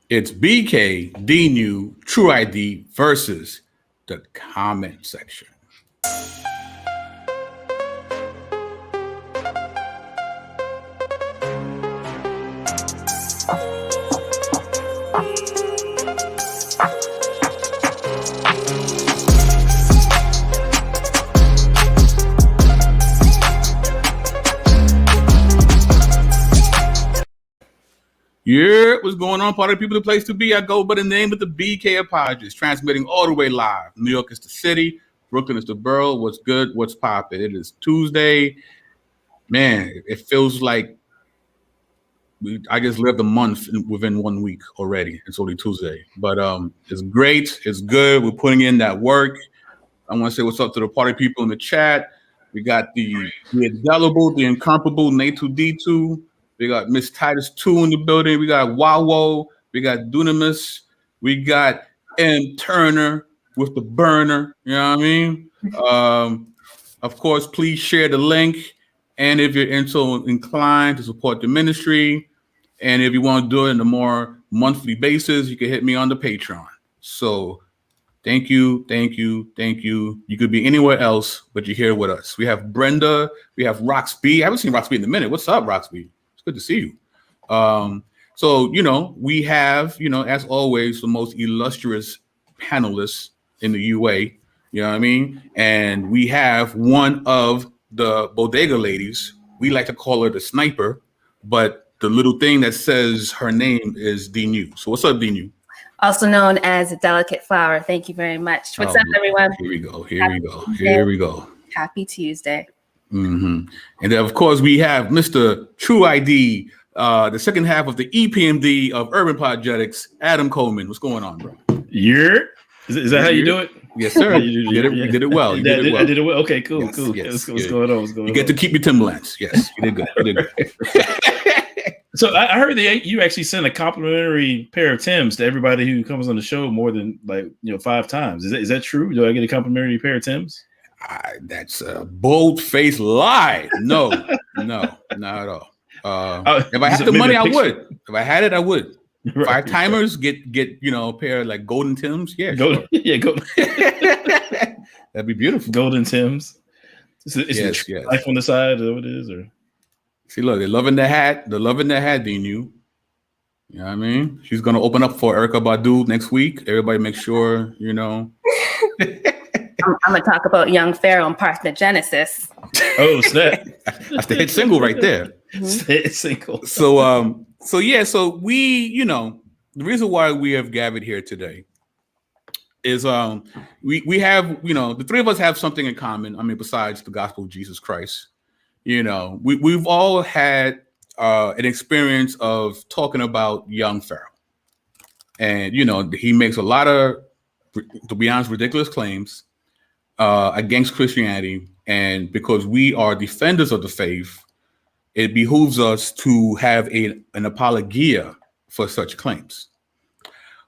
It's BK, Dnew, Tru-Id versus the comment section. Yeah, what's going on? Part of the people, the place to be. I go by the name of the BK Apologist, transmitting all the way live. New York is the city, Brooklyn is the borough. What's good? What's poppin'? It is Tuesday. Man, it feels like I just lived a month within 1 week already. It's only Tuesday, but it's great. It's good. We're putting in that work. I want to say what's up to the party people in the chat. We got the indelible, the incomparable Natu D2. We got Miss Titus 2 in the building. We got Wawo. We got Dunamis. We got M. Turner with the burner. You know what I mean? Of course, please share the link. And if you're inclined to support the ministry, and if you want to do it on a more monthly basis, you can hit me on the Patreon. So thank you, thank you, thank you. You could be anywhere else, but you're here with us. We have Brenda. We have Roxby. I haven't seen Roxby in a minute. What's up, Roxby? It's good to see you. So, we have, as always, the most illustrious panelists in the UA. You know what I mean? And we have one of the bodega ladies. We like to call her the sniper, but the little thing that says her name is Dnew. So what's up, Dnew? Also known as a delicate flower. Thank you very much. What's up, everyone? Here we go. Here we go. Happy Tuesday. And then, of course, we have Mr. Tru-Id, the second half of the EPMD of Urban Apologetics, Adam Coleman. What's going on, bro? Is that how you do it? Yes, sir. You did it well. I did it well. Okay, cool. Yes, cool. yes, What's going on? You get to keep your Timberlands. Yes, you did good. So I heard that you actually sent a complimentary pair of Tims to everybody who comes on the show more than 5 times. Is that true? Do I get a complimentary pair of Tims? That's a bold-faced lie. No, not at all. If I had the money, I would. If I had it, I would. Right, 5 timers get a pair of like golden Tims. Yeah, golden. Sure. Yeah, golden. That'd be beautiful. Golden Tims. Is yes. Life on the side? Is that what it is? Or see, look, they're loving the hat. They're loving the hat, Dnew. You know what I mean? She's gonna open up for Erykah Badu next week. Everybody, make sure I'm gonna talk about Young Pharaoh and Parthenogenesis. Oh, snap! That's the hit single right there. Hit single. So we, the reason why we have gathered here today is we have, the three of us have something in common. I mean, besides the gospel of Jesus Christ, we've all had an experience of talking about Young Pharaoh. And, he makes a lot of, to be honest, ridiculous claims against Christianity. And because we are defenders of the faith, it behooves us to have an apologia for such claims.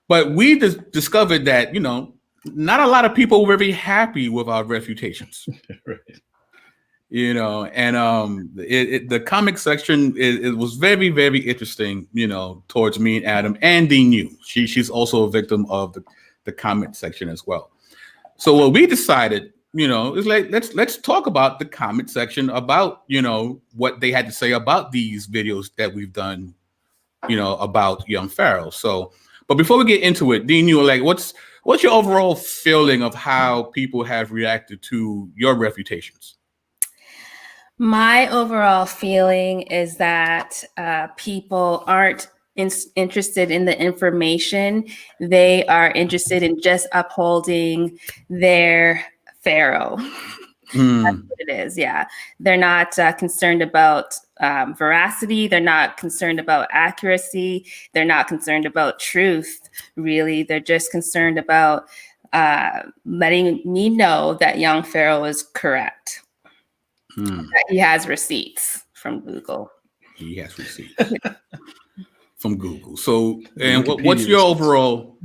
But we discovered that, not a lot of people were very happy with our refutations. Right. The comic section, it was very, very interesting, towards me and Adam and Dnew. She's also a victim of the comment section as well. So what we decided, it's like let's talk about the comment section, about what they had to say about these videos that we've done, about Young Pharaoh. So, but before we get into it, Dnew, like what's your overall feeling of how people have reacted to your refutations? My overall feeling is that people aren't interested in the information. They are interested in just upholding their Pharaoh. That's what it is. Yeah. They're not concerned about veracity. They're not concerned about accuracy. They're not concerned about truth, really. They're just concerned about letting me know that Young Pharaoh is correct. That he has receipts from Google. He has receipts from Google. So, and what's your overall,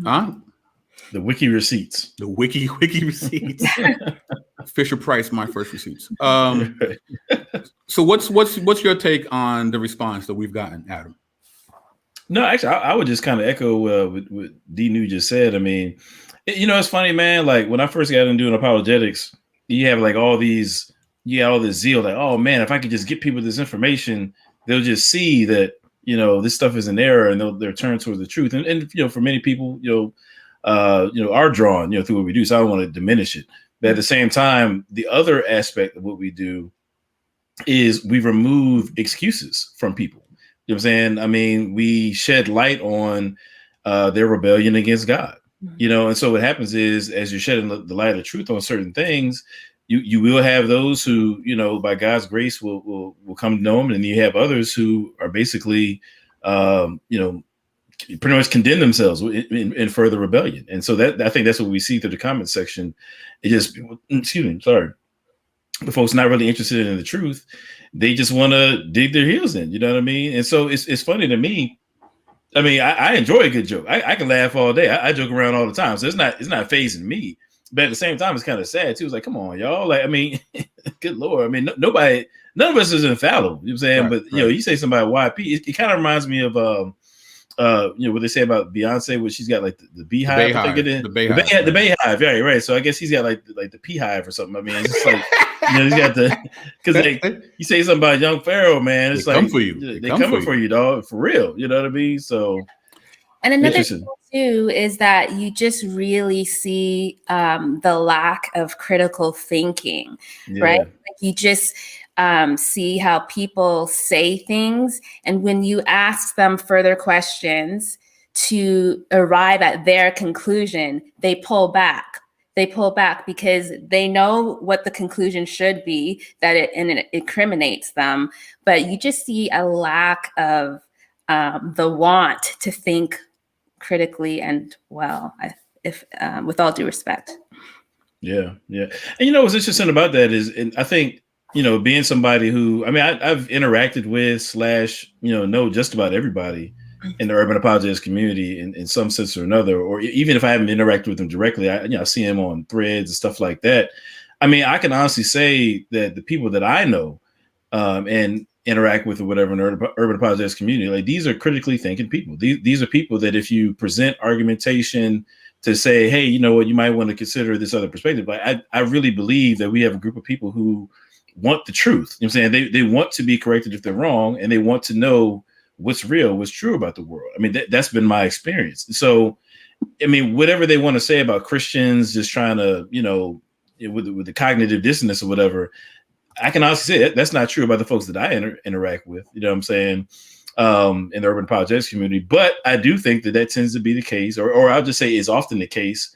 The wiki receipts. The wiki receipts. Fisher Price, my first receipts. So what's your take on the response that we've gotten, Adam? No, actually, I would just kind of echo what Dnew just said. I mean, it's funny, man. Like when I first got into doing apologetics, you have like all these, all this zeal, like, oh man, if I could just get people this information, they'll just see that this stuff is an error, and they'll turn towards the truth. And for many people, are drawn, through what we do. So I don't want to diminish it, but at the same time, the other aspect of what we do is we remove excuses from people. You know what I'm saying? I mean, we shed light on their rebellion against God. And so what happens is, as you're shedding the light of truth on certain things, you will have those who, by God's grace will come to know him. And you have others who are basically, pretty much condemn themselves in further rebellion. And so I think that's what we see through the comment section. It just, the folks not really interested in the truth. They just want to dig their heels in, you know what I mean? And so it's funny to me. I mean, I enjoy a good joke. I can laugh all day. I joke around all the time. So it's not phasing me. But at the same time, it's kind of sad too. It's like, come on, y'all. Like, I mean, good Lord. I mean, none of us is infallible. You know what I'm saying? Right, but you say somebody YP, it kind of reminds me of what they say about Beyonce, where she's got like the beehive. The beehive. Yeah, right. So I guess he's got like the beehive or something. I mean, it's just like he's got because like you say something about Young Pharaoh, man. It's they like come for you. They coming for you, dog, for real. You know what I mean? So, and another thing too is that you just really see the lack of critical thinking, right? Like you just see how people say things, and when you ask them further questions to arrive at their conclusion, they pull back because they know what the conclusion should be, that it incriminates them, but you just see a lack of the want to think critically and well, if with all due respect. Yeah. And what's interesting about that is, and I think being somebody who, I mean, I've interacted with / know just about everybody in the urban apologist community in some sense or another, or even if I haven't interacted with them directly, I see them on threads and stuff like that. I mean, I can honestly say that the people that I know and interact with or whatever in the urban apologist community, like these are critically thinking people. These are people that if you present argumentation to say, hey, you know what, you might want to consider this other perspective. Like I really believe that we have a group of people who want the truth. You know what I'm saying? They want to be corrected if they're wrong, and they want to know what's real, what's true about the world. I mean, that's been my experience. So, I mean, whatever they want to say about Christians just trying to, with the cognitive dissonance or whatever, I can honestly say that's not true about the folks that I interact with, you know what I'm saying, in the urban apologetics community. But I do think that tends to be the case, or I'll just say is often the case,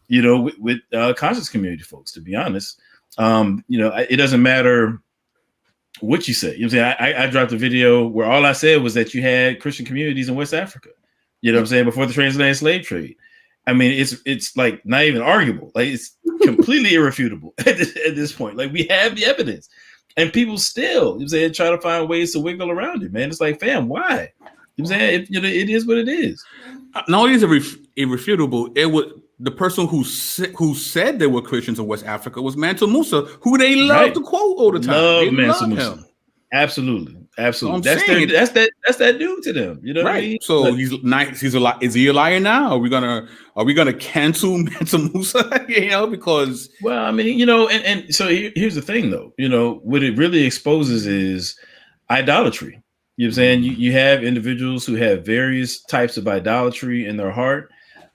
with conscious community folks, to be honest. It doesn't matter what you say. You know what I'm saying? I dropped a video where all I said was that you had Christian communities in West Africa, you know what I'm saying, before the transatlantic slave trade. I mean, it's like not even arguable. Like it's completely irrefutable at this point. Like we have the evidence, and people still, you know what I'm saying, try to find ways to wiggle around it, man. It's like, fam, why? You know what I'm saying? It is what it is. Not only is it irrefutable, it would. The person who said they were Christians in West Africa was Mansa Musa, who they love to quote all the time. Love Mansa Musa. Him. Absolutely. That's that dude to them. You know what I mean? So he's nice. Is he a liar now? Are we gonna cancel Mansa Musa? Because well, I mean, and so here's the thing, though. What it really exposes is idolatry. You know what I'm saying? You have individuals who have various types of idolatry in their heart.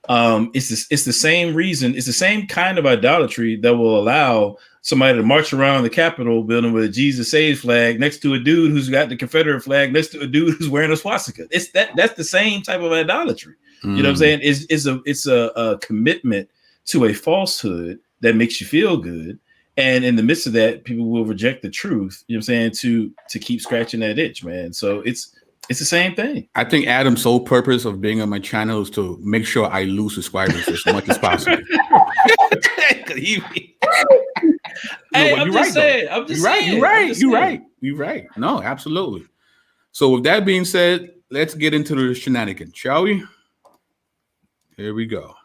It's the same reason. It's the same kind of idolatry that will allow somebody to march around the Capitol building with a Jesus Saves flag next to a dude who's got the Confederate flag next to a dude who's wearing a swastika. That's the same type of idolatry. You know what I'm saying? It's a commitment to a falsehood that makes you feel good. And in the midst of that, people will reject the truth, you know what I'm saying, to keep scratching that itch, man. So it's the same thing. I think Adam's sole purpose of being on my channel is to make sure I lose subscribers as much as possible. I'm just saying. You're right. No, absolutely. So with that being said, let's get into the shenanigans, shall we? Here we go.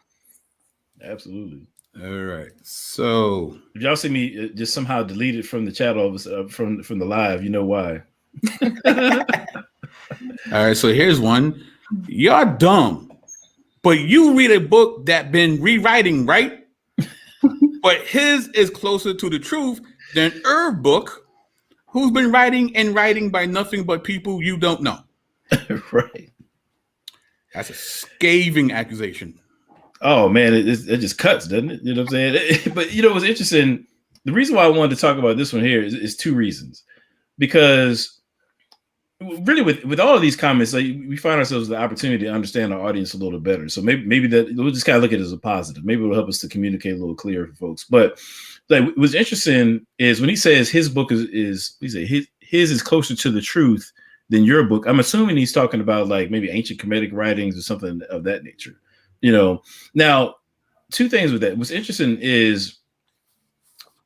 Absolutely. All right. So if y'all see me just somehow deleted from the chat from the live, you know why. All right. So here's one. You're dumb, but you read a book that been rewriting, right? But his is closer to the truth than Irv book, who's been writing and writing by nothing but people you don't know. Right. That's a scathing accusation. Oh man, it just cuts, doesn't it? You know what I'm saying? But you know what's interesting? The reason why I wanted to talk about this one here is two reasons. Because really, with all of these comments, like, we find ourselves the opportunity to understand our audience a little better. So maybe that we'll just kind of look at it as a positive. Maybe it'll help us to communicate a little clearer for folks. But like, what's interesting is when he says his book is his is closer to the truth than your book. I'm assuming he's talking about like maybe ancient Kemetic writings or something of that nature. You know, now two things with that. What's interesting is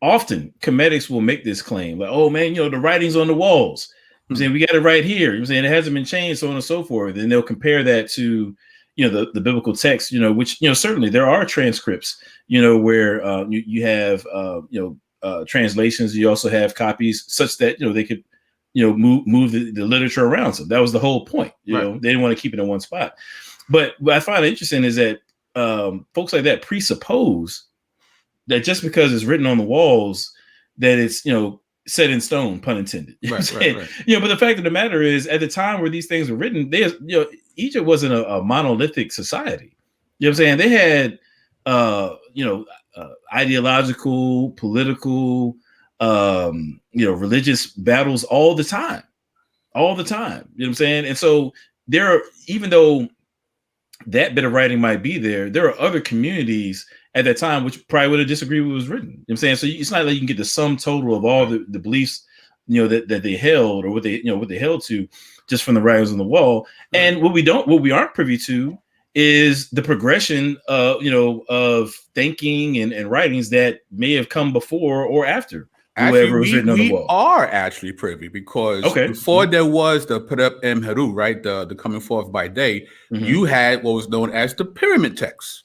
often Kemetics will make this claim like, oh man, you know, the writing's on the walls. I'm saying we got it right here. I'm saying it hasn't been changed, so on and so forth. And they'll compare that to, you know, the biblical text, you know, which, you know, certainly there are transcripts, you know, where you have, translations. You also have copies such that, you know, they could, you know, move the literature around. So that was the whole point. You know, they didn't want to keep it in one spot. But what I find interesting is that folks like that presuppose that just because it's written on the walls, that it's, you know, set in stone, pun intended. Right. You know, but the fact of the matter is, at the time where these things were written, there's, you know, Egypt wasn't a monolithic society. You know what I'm saying? They had, ideological, political, religious battles all the time. You know what I'm saying? And so there are, even though that bit of writing might be there are other communities at that time which probably would have disagreed with what was written. You know what I'm saying? So it's not like you can get the sum total of all the beliefs, you know, that they held or what they held to just from the writings on the wall. Right. And what we aren't privy to is the progression of thinking and writings that may have come before or after whoever was written on the wall. We are actually privy because before there was the Perep Em Heru, right? The coming forth by day, you had what was known as the pyramid text.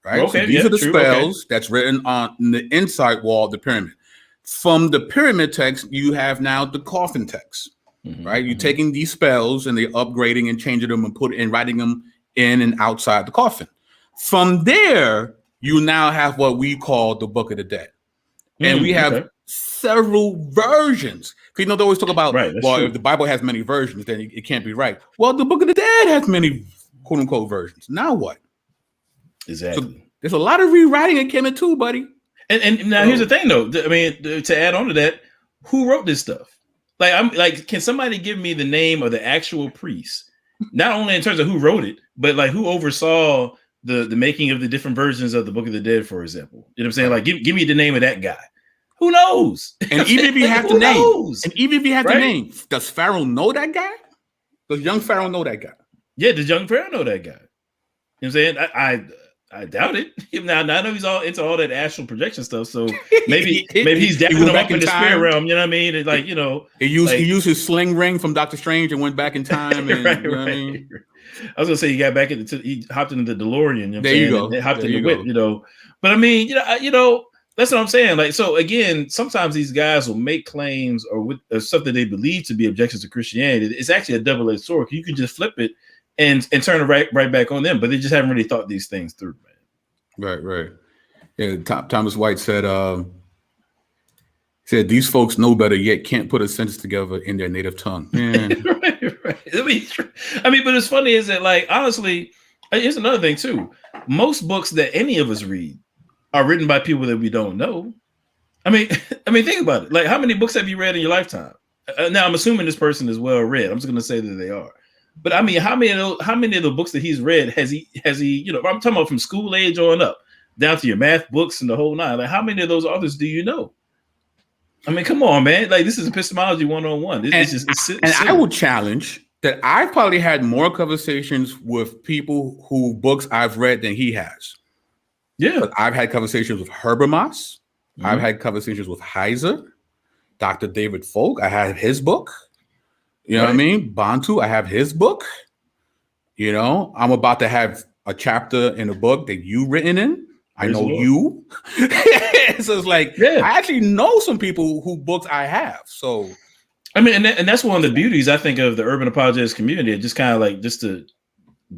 Right. Okay, so these are the spells that's written on the inside wall of the pyramid. From the pyramid text, you have now the coffin text. Right. You're taking these spells and they're upgrading and changing them and writing them in and outside the coffin. From there, you now have what we call the Book of the Dead. And we have several versions. Because, you know, they always talk about, if the Bible has many versions, then it can't be right. Well, the Book of the Dead has many quote unquote versions. Now what? Exactly. So there's a lot of rewriting in Kemet too, buddy. And now here's the thing, though. I mean, to add on to that, who wrote this stuff? Can somebody give me the name of the actual priest? Not only in terms of who wrote it, but like who oversaw the making of the different versions of the Book of the Dead, for example. You know what I'm saying? Like, give me the name of that guy. Who knows? And even if you have the name, does Pharaoh know that guy? Does young Pharaoh know that guy? Yeah, does young Pharaoh know that guy? You know what I'm saying? I doubt it. Now I know he's all into all that astral projection stuff, so maybe he's definitely up in the spirit realm. You know what I mean? It's like, you know, he used his sling ring from Doctor Strange and went back in time. And, right, you know what I mean? I was gonna say he hopped into the DeLorean. You know what there you go. Hopped in the whip. You know, but I mean, you know, that's what I'm saying. Like, so again, sometimes these guys will make claims or stuff that they believe to be objections to Christianity. It's actually a double-edged sword. You can just flip it and turn it right back on them, but they just haven't really thought these things through, man. Right. Yeah, Thomas White said these folks know better, yet can't put a sentence together in their native tongue. right. I mean, but it's funny is that, like, honestly, here's another thing too. Most books that any of us read are written by people that we don't know. I mean, think about it. Like, how many books have you read in your lifetime? Now, I'm assuming this person is well read. I'm just going to say that they are. But I mean, how many of the books that he's read has he, you know, I'm talking about from school age on up down to your math books and the whole nine. Like, how many of those authors do you know? I mean, come on, man. Like, this is epistemology 101. I will challenge that I probably had more conversations with people who books I've read than he has. Yeah. But I've had conversations with Habermas. I've had conversations with Heiser, Dr. David Folk. I had his book. You know what I mean? Bantu, I have his book. You know, I'm about to have a chapter in a book that you written in. I know you. So it's like, I actually know some people who books I have. So, I mean, and that's one of the beauties, I think, of the urban apologist community. Just kind of like, just to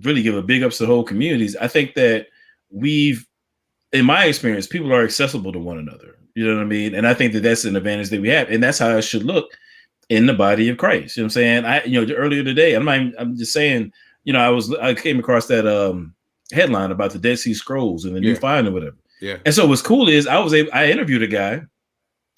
really give a big ups to the whole communities. I think that in my experience, people are accessible to one another. You know what I mean? And I think that that's an advantage that we have, and that's how it should look in the body of Christ. You know what I'm saying? Earlier today, I'm just saying, I came across that headline about the Dead Sea Scrolls and the new find or whatever. Yeah. And so what's cool is I interviewed a guy.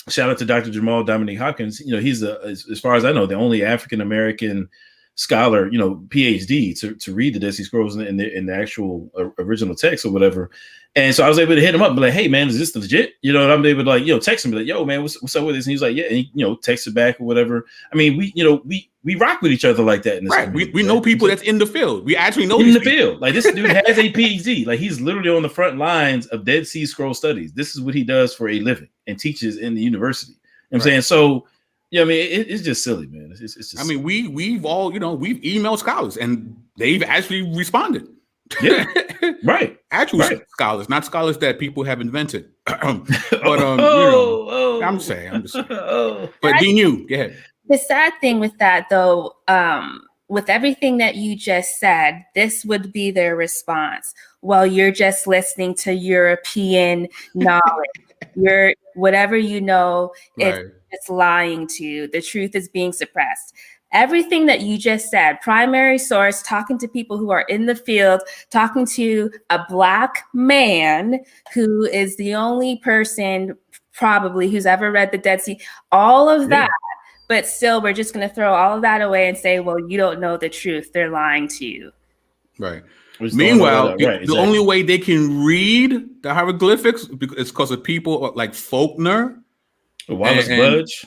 Shout out to Dr. Jamal Dominique Hopkins. He's as far as I know, the only African American scholar, PhD to read the Dead Sea Scrolls in the actual original text or whatever. And so I was able to hit him up and be like, hey man, is this legit? And I'm able to text him, be like, yo man, what's up with this? And he's like, yeah, and he, text it back or whatever. I mean, we rock with each other like that in this community. We know people that's in the field. We actually know in the field. Like, this dude has a PhD. Like, he's literally on the front lines of Dead Sea Scroll studies. This is what he does for a living and teaches in the university. You know what I'm saying? So yeah, I mean, it's just silly, man. It's just. I mean, we've all, we've emailed scholars and they've actually responded. Yeah, right. Actual scholars, not scholars that people have invented. But I'm just saying. But Dnew, go ahead. The sad thing with that, though, with everything that you just said, this would be their response. Well, you're just listening to European knowledge. Whatever you know, it's lying to you. The truth is being suppressed. Everything that you just said, primary source, talking to people who are in the field, talking to a Black man who is the only person probably who's ever read the Dead Sea, all of that. But still, we're just going to throw all of that away and say, well, you don't know the truth. They're lying to you. Right. Meanwhile, the only way they can read the hieroglyphics is because of people like Faulkner. Wallace Budge.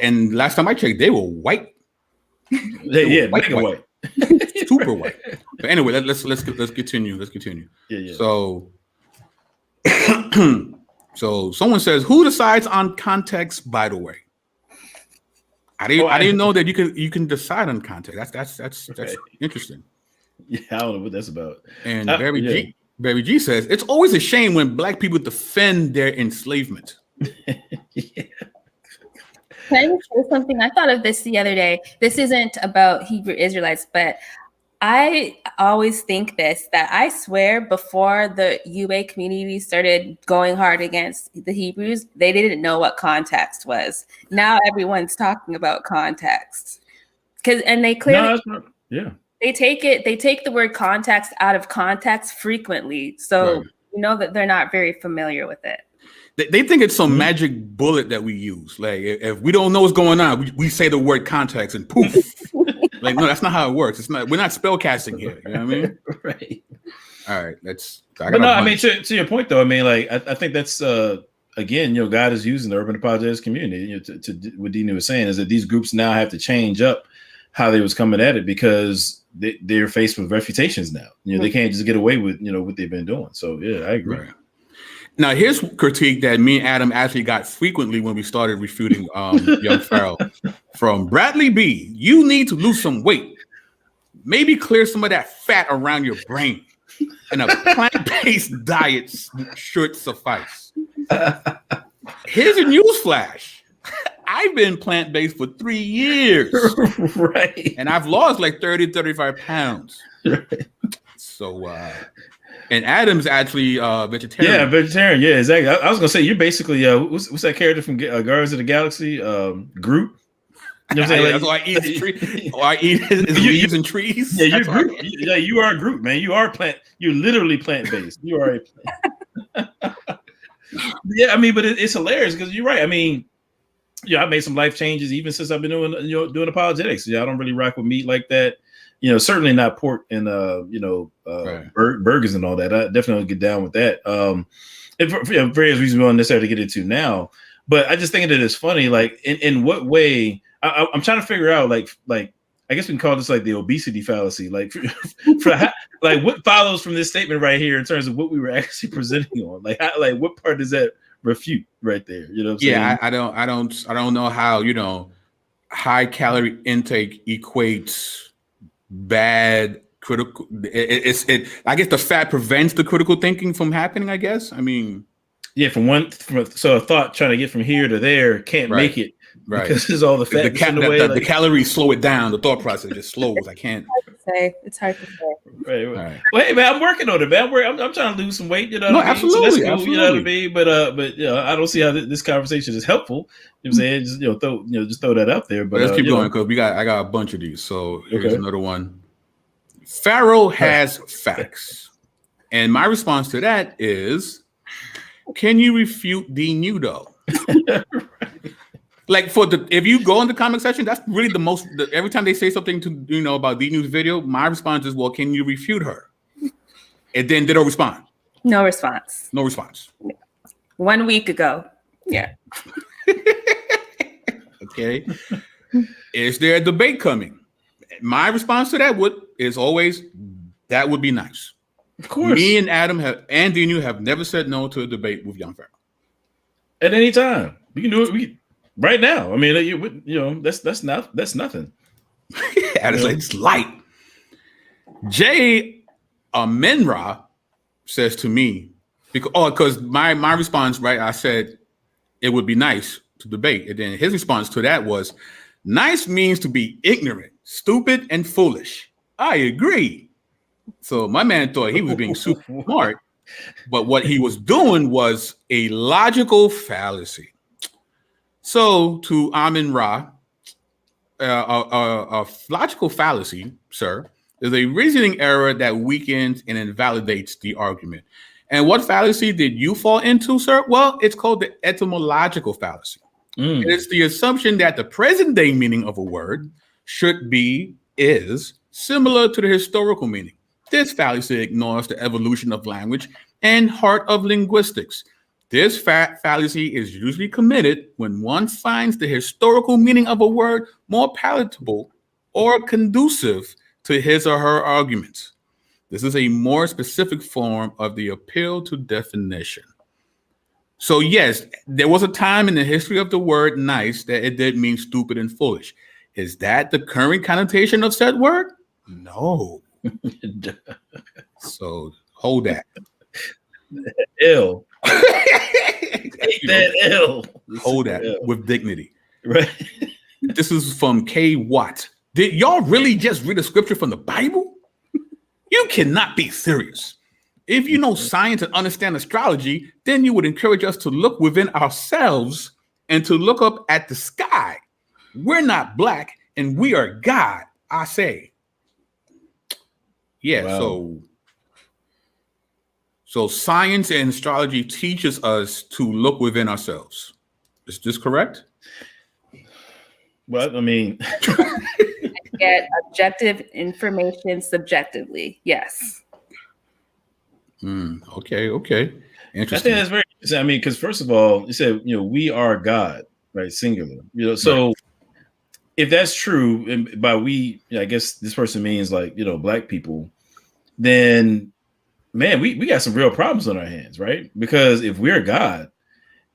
And last time I checked, they were white. White. Super white. But anyway, let's continue. Let's continue. Yeah. So someone says, who decides on context, by the way? I didn't know that you can decide on context. That's interesting. Yeah, I don't know what that's about. And Barry G says, it's always a shame when Black people defend their enslavement. Yeah. Can I say something? I thought of this the other day. This isn't about Hebrew Israelites, but I always think that I swear before the UA community started going hard against the Hebrews, they didn't know what context was. Now everyone's talking about context. And they clearly they take the word context out of context frequently. So you know that they're not very familiar with it. They think it's some magic bullet that we use. Like, if we don't know what's going on, we say the word context and poof. Like, no, that's not how it works. It's not. We're not spell casting here. You know what I mean? Right. All right. I mean, to your point though, I mean, like, I think that's again, God is using the urban apologist community. To what Dnew was saying is that these groups now have to change up how they was coming at it because they're faced with refutations now. They can't just get away with what they've been doing. So yeah, I agree. Right. Now, here's critique that me and Adam actually got frequently when we started refuting Young Pharaoh from Bradley B. You need to lose some weight. Maybe clear some of that fat around your brain. And a plant-based diet should suffice. Here's a news flash. I've been plant-based for 3 years. Right. And I've lost like 30, 35 pounds. Right. So, and Adam's actually vegetarian. Yeah, vegetarian. Yeah, exactly. I was gonna say you're basically what's that character from Guardians of the Galaxy? Groot. You know what I'm saying? That's why I eat trees. I eat leaves and trees. Yeah, you're Groot. Yeah, you are Groot, man. You are You're literally plant based. You are a plant. Yeah, I mean, but it's hilarious because you're right. I mean, I've made some life changes even since I've been doing apologetics. I don't really rock with meat like that. Certainly not pork and burgers and all that. I definitely get down with that. And for various reasons we don't necessarily get into now. But I just think that it's funny. Like, in what way? I'm trying to figure out. Like I guess we can call this like the obesity fallacy. Like, like what follows from this statement right here in terms of what we were actually presenting on. Like what part does that refute right there? You know what I'm saying? I don't know how high calorie intake equates bad critical. I guess the fat prevents the critical thinking from happening. I guess. I mean, yeah. So a thought trying to get from here to there can't make it Right. because it's all the fat The calories slow it down. The thought process just slows. I can't say. It's hard to say. Right. Well, hey man, I'm working on it, man. I'm trying to lose some weight. You know what I mean? Absolutely, So that's cool. absolutely. You know what I mean? But you know, I don't see how this conversation is helpful. You know what I'm saying? Just throw that out there. But let's keep going because I got a bunch of these. So here's Okay. another one. Pharaoh has facts, and my response to that is, can you refute Dnew though? Like if you go in the comment section, that's really the most. Every time they say something to about Dnew's video, my response is, well, can you refute her? And then they don't respond. No response. No response. 1 week ago. Yeah. Okay. Is there a debate coming? My response to that is always that would be nice. Of course. Me and Adam and Dnew have never said no to a debate with Young Pharaoh. At any time, we can do it. Right now. I mean, that's nothing. It's light. Jay Amenra says to me, because my response, right? I said it would be nice to debate, and then his response to that was, nice means to be ignorant, stupid, and foolish. I agree. So my man thought he was being super smart, but what he was doing was a logical fallacy. So to Amin Ra, a logical fallacy, sir, is a reasoning error that weakens and invalidates the argument. And what fallacy did you fall into, sir? Well, it's called the etymological fallacy. It's the assumption that the present day meaning of a word is similar to the historical meaning. This fallacy ignores the evolution of language and heart of linguistics. This fallacy is usually committed when one finds the historical meaning of a word more palatable or conducive to his or her arguments. This is a more specific form of the appeal to definition. So yes, there was a time in the history of the word nice that it did mean stupid and foolish. Is that the current connotation of said word? No. So hold that. Ill. That ill. Hold that with dignity. Right. This is from K. Watt. Did y'all really just read a scripture from the Bible? You cannot be serious. If you know science and understand astrology, then you would encourage us to look within ourselves and to look up at the sky. We're not black and we are God, I say. Yeah, wow. So science and astrology teaches us to look within ourselves. Is this correct? Well, I mean, get objective information subjectively. Yes. Okay. Interesting. I think that's very interesting. I mean, because first of all, you said, we are God, right? Singular. So right. If that's true, and by we, I guess this person means like, black people, then man, we got some real problems on our hands, right? Because if we're God,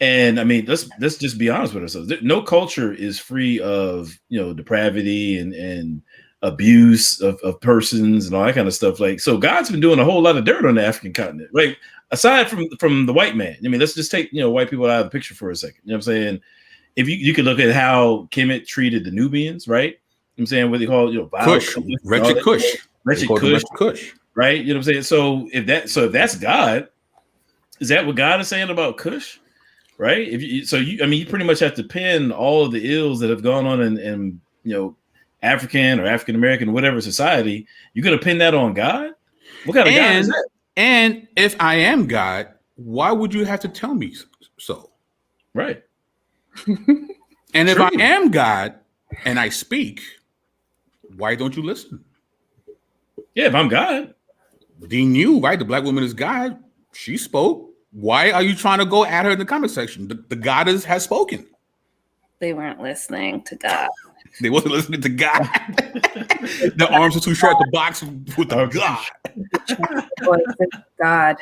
and I mean, let's just be honest with ourselves. No culture is free of depravity and abuse of persons and all that kind of stuff. Like, so God's been doing a whole lot of dirt on the African continent, right? Aside from the white man. I mean, let's just take white people out of the picture for a second. You know what I'm saying? If you could look at how Kemet treated the Nubians, right? You know what I'm saying, what they call Kush, wretched Kush. Wretched Kush. Right? You know what I'm saying? So if that's God, is that what God is saying about Kush? Right? You pretty much have to pin all of the ills that have gone on in African or African American, whatever society. You're gonna pin that on God? What kind of God is that? And if I am God, why would you have to tell me so? Right. And if I am God and I speak, why don't you listen? Yeah, if I'm God. Dnew, right? The black woman is God. She spoke. Why are you trying to go at her in the comment section? The goddess has spoken. They weren't listening to God. They wasn't listening to God. The arms are too short to box with the God.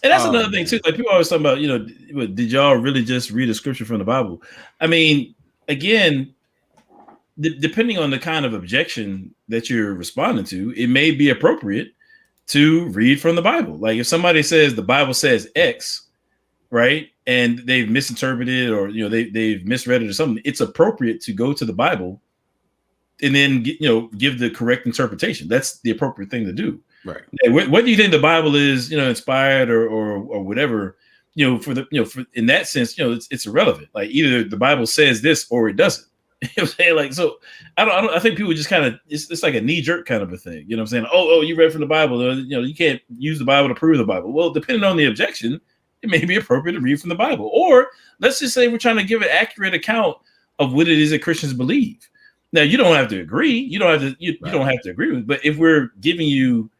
And that's another thing too. Like people always talk about, did y'all really just read a scripture from the Bible? I mean, again, depending on the kind of objection that you're responding to, it may be appropriate to read from the Bible. Like if somebody says the Bible says X, right, and they've misinterpreted or they've misread it or something, it's appropriate to go to the Bible and then give the correct interpretation. That's the appropriate thing to do. Right. What do you think the Bible is, inspired or whatever, for in that sense, it's irrelevant. Like either the Bible says this or it doesn't. You know what I'm saying? Like, so I think people just kind of, it's like a knee jerk kind of a thing. You know what I'm saying? Oh, you read from the Bible. You can't use the Bible to prove the Bible. Well, depending on the objection, it may be appropriate to read from the Bible. Or let's just say we're trying to give an accurate account of what it is that Christians believe. Now, you don't have to agree. You don't have to agree with. But if we're giving you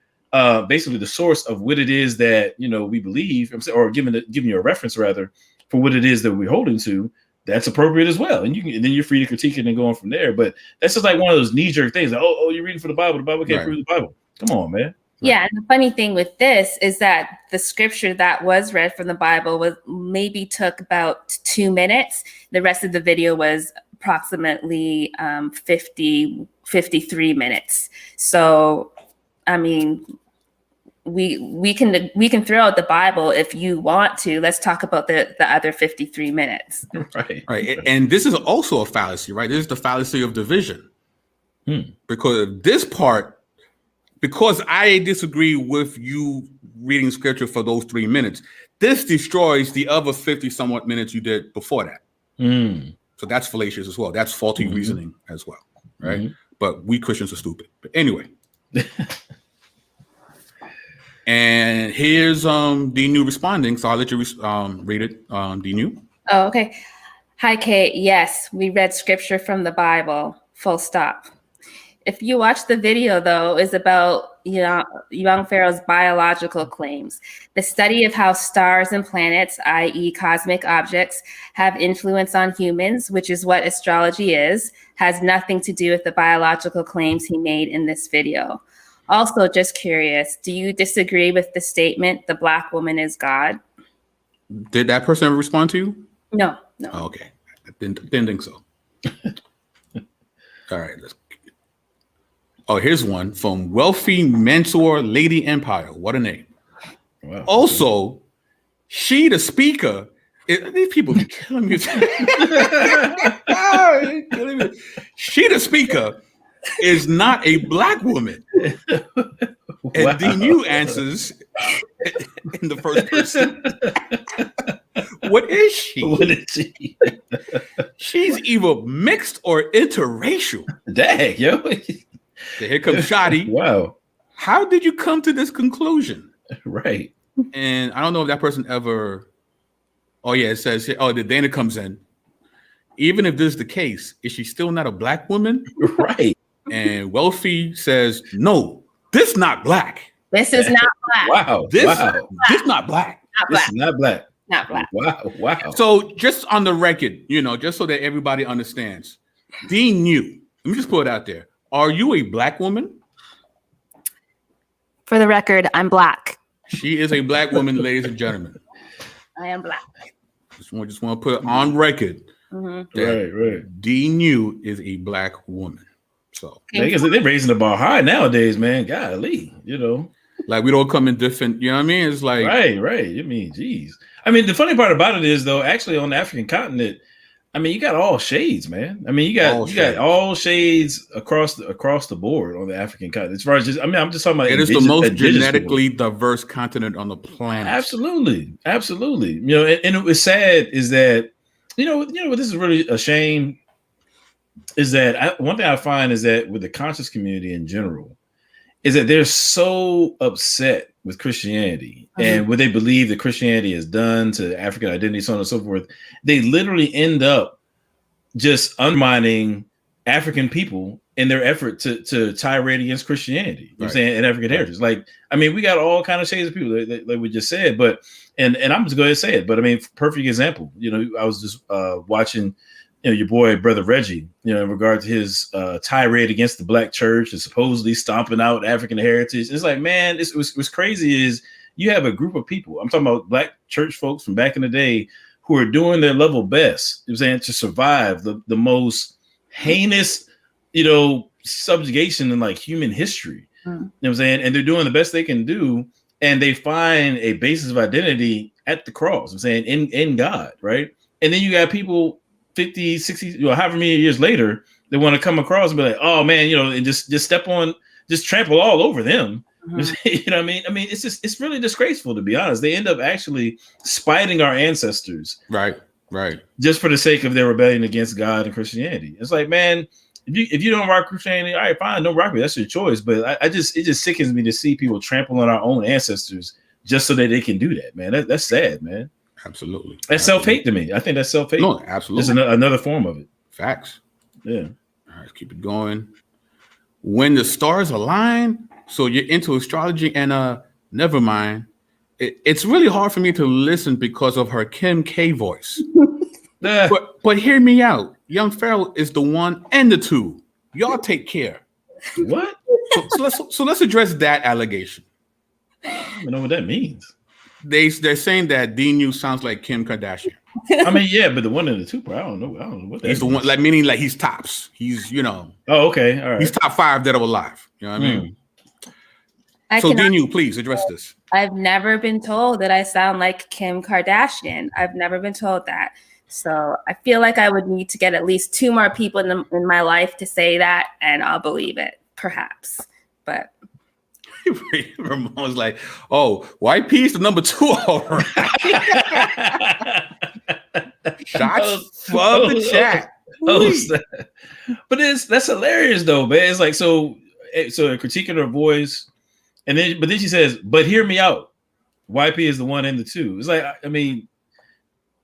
basically the source of what it is that we believe, or giving you a reference rather for what it is that we're holding to, that's appropriate as well. And then you're free to critique it and go on from there. But that's just like one of those knee-jerk things. Like, oh, you're reading for the Bible. The Bible can't prove the Bible. Come on, man. Yeah, and the funny thing with this is that the scripture that was read from the Bible maybe took about 2 minutes. The rest of the video was approximately 53 minutes. So, I mean, we can throw out the Bible if you want to. Let's talk about the other 53 minutes. Right. And this is also a fallacy, right? This is the fallacy of division. Because this part, because I disagree with you reading scripture for those 3 minutes, this destroys the other 50 somewhat minutes you did before that. So that's fallacious as well. That's faulty reasoning as well, right? But we Christians are stupid. But anyway. And here's Dnew responding. So I'll let you read it, Dnew. Oh, okay. Hi, Kate. Yes, we read scripture from the Bible. Full stop. If you watch the video, though, is about Young Pharaoh's biological claims. The study of how stars and planets, i.e. cosmic objects, have influence on humans, which is what astrology is, has nothing to do with the biological claims he made in this video. Also, just curious, do you disagree with the statement, the Black woman is God? Did that person ever respond to you? No. Oh, okay. I didn't think so. All right. Here's one from Wealthy Mentor Lady Empire. What a name. Wow. Also, she, the speaker, these people be killing me. She, the speaker, is not a Black woman. And Dnew answers in the first person. What is she? What is she? She's either mixed or interracial. Dang, yo. Here comes Shadi. Wow. How did you come to this conclusion? Right. And I don't know if that person ever. Oh, yeah, it says here. Oh, the Dana comes in. Even if this is the case, is she still not a Black woman? Right. And Wealthy says, no, this not Black. This is not Black. Wow. This Not not Black. Black. This is not Black. Not Black. Wow. So just on the record, just so that everybody understands, Dnew, let me just put it out there. Are you a Black woman? For the record, I'm Black. She is a Black woman, ladies and gentlemen. I am Black. Just want to put it on record. Right. Dnew is a Black woman. So they're raising the bar high nowadays, man. Golly, like we don't come in different. You know what I mean? It's like right. I mean, geez. I mean, the funny part about it is, though, actually on the African continent, I mean, you got all shades, man. I mean, you got all shades across the board on the African continent. As far as I'm just talking about it is the most genetically diverse continent on the planet. Absolutely. And it was sad is that this is really a shame. Is that one thing I find is that with the conscious community in general, is that they're so upset with Christianity and what they believe that Christianity has done to African identity, so on and so forth. They literally end up just undermining African people in their effort to tirade against Christianity. You know what I'm saying? And African heritage. Like, I mean, we got all kind of shades of people like we just said, but and I'm just going to say it, but I mean, perfect example. I was just watching your boy, Brother Reggie, in regard to his tirade against the Black church and supposedly stomping out African heritage. It's like, man, what's crazy is you have a group of people. I'm talking about Black church folks from back in the day who are doing their level best, to survive the most heinous, subjugation in like human history. You know what I'm saying? And they're doing the best they can do. And they find a basis of identity at the cross. I'm saying in God, right? And then you got people 50, 60, however many years later, they want to come across and be like, oh man, and just step on, just trample all over them. You know what I mean? I mean, it's really disgraceful, to be honest. They end up actually spiting our ancestors. Right. Just for the sake of their rebellion against God and Christianity. It's like, man, if you don't rock Christianity, all right, fine, don't rock me. That's your choice. But it just sickens me to see people trample on our own ancestors just so that they can do that, man. That's sad, man. Absolutely. That's self-hate to me. I think that's self-hate. No, absolutely. It's another form of it. Facts. Yeah. All right, let's keep it going. When the stars align, so you're into astrology and never mind. It's really hard for me to listen because of her Kim K voice. But hear me out. Young Pharaoh is the one and the two. Y'all take care. What? So let's address that allegation. I don't know what that means. They're saying that Dnew sounds like Kim Kardashian. I mean, yeah, but the one and the two, I don't know what that He's the means. one, like meaning like he's tops. He's Oh, okay, all right. He's top 5 dead or alive. You know what I mean? So Dnew, please address this. I've never been told that I sound like Kim Kardashian. I've never been told that. So I feel like I would need to get at least 2 more people in my life to say that, and I'll believe it, perhaps. But Ramon was like, "Oh, YP is the number 2 over." Shots from the chat. But that's hilarious though, man. It's like so a critiquing her voice, and then she says, "But hear me out. YP is the one and the 2." It's like, I mean,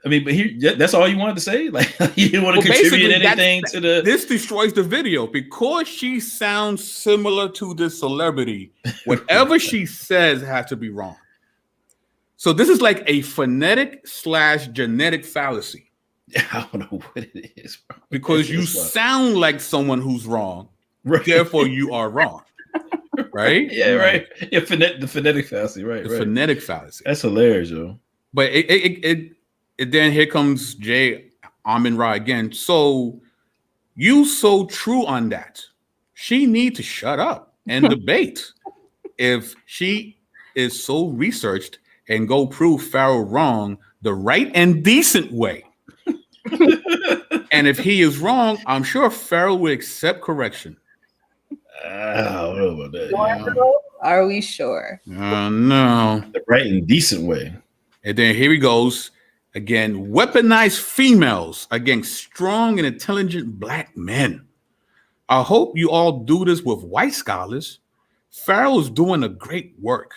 but here, that's all you wanted to say? Like, you didn't want to contribute anything to the... This destroys the video because she sounds similar to this celebrity. Whatever she says has to be wrong. So this is like a phonetic/genetic fallacy. I don't know what it is, bro. Because you sound like someone who's wrong. Right. Therefore, you are wrong. Right? Yeah, right. Yeah, the phonetic fallacy, right? The phonetic fallacy. That's hilarious, yo. But then here comes Jay Amin-Ra again. So you so true on that. She need to shut up and debate. If she is so researched and go prove Pharaoh wrong the right and decent way. And if he is wrong, I'm sure Pharaoh will accept correction. I don't know about that. Are we sure? No. The right and decent way. And then here he goes. Again, weaponize females against strong and intelligent black men. I hope you all do this with white scholars. Pharaoh is doing a great work.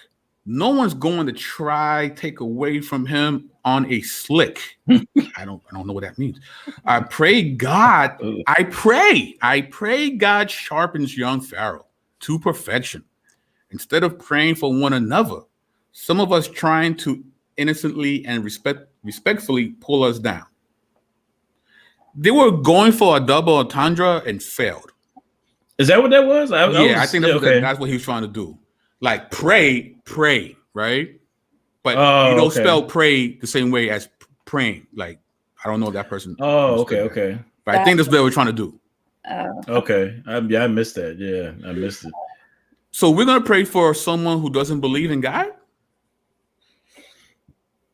No one's going to try take away from him on a slick. I don't know what that means. I pray God sharpens young Pharaoh to perfection. Instead of praying for one another, some of us trying to innocently and respectfully pull us down. They were going for a double entendre and failed. Is that what that was? I think that's what he was trying to do. Like pray, right? But you don't spell pray the same way as praying. Like, I don't know that person. Okay. But I think that's what we're trying to do. Okay. I missed that. Yeah, I missed it. So we're going to pray for someone who doesn't believe in God?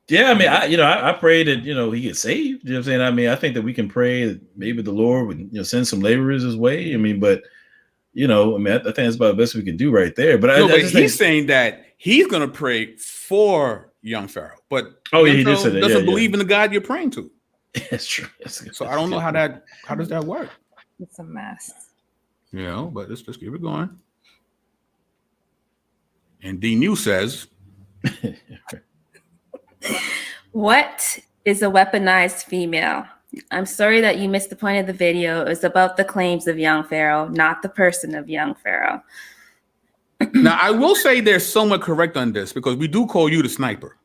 Yeah, I mean, I pray that, he gets saved. You know what I'm saying? I mean, I think that we can pray that maybe the Lord would, send some laborers his way. I mean, but, I think that's about the best we can do right there. But he's saying that he's going to pray for young Pharaoh. But he just said that. Doesn't believe in the God you're praying to. That's true. So I don't know how does that work? It's a mess. But let's just keep it going. And Dnew says, what is a weaponized female? I'm sorry that you missed the point of the video. It was about the claims of young Pharaoh, not the person of young Pharaoh. Now, I will say they're somewhat correct on this because we do call you the sniper.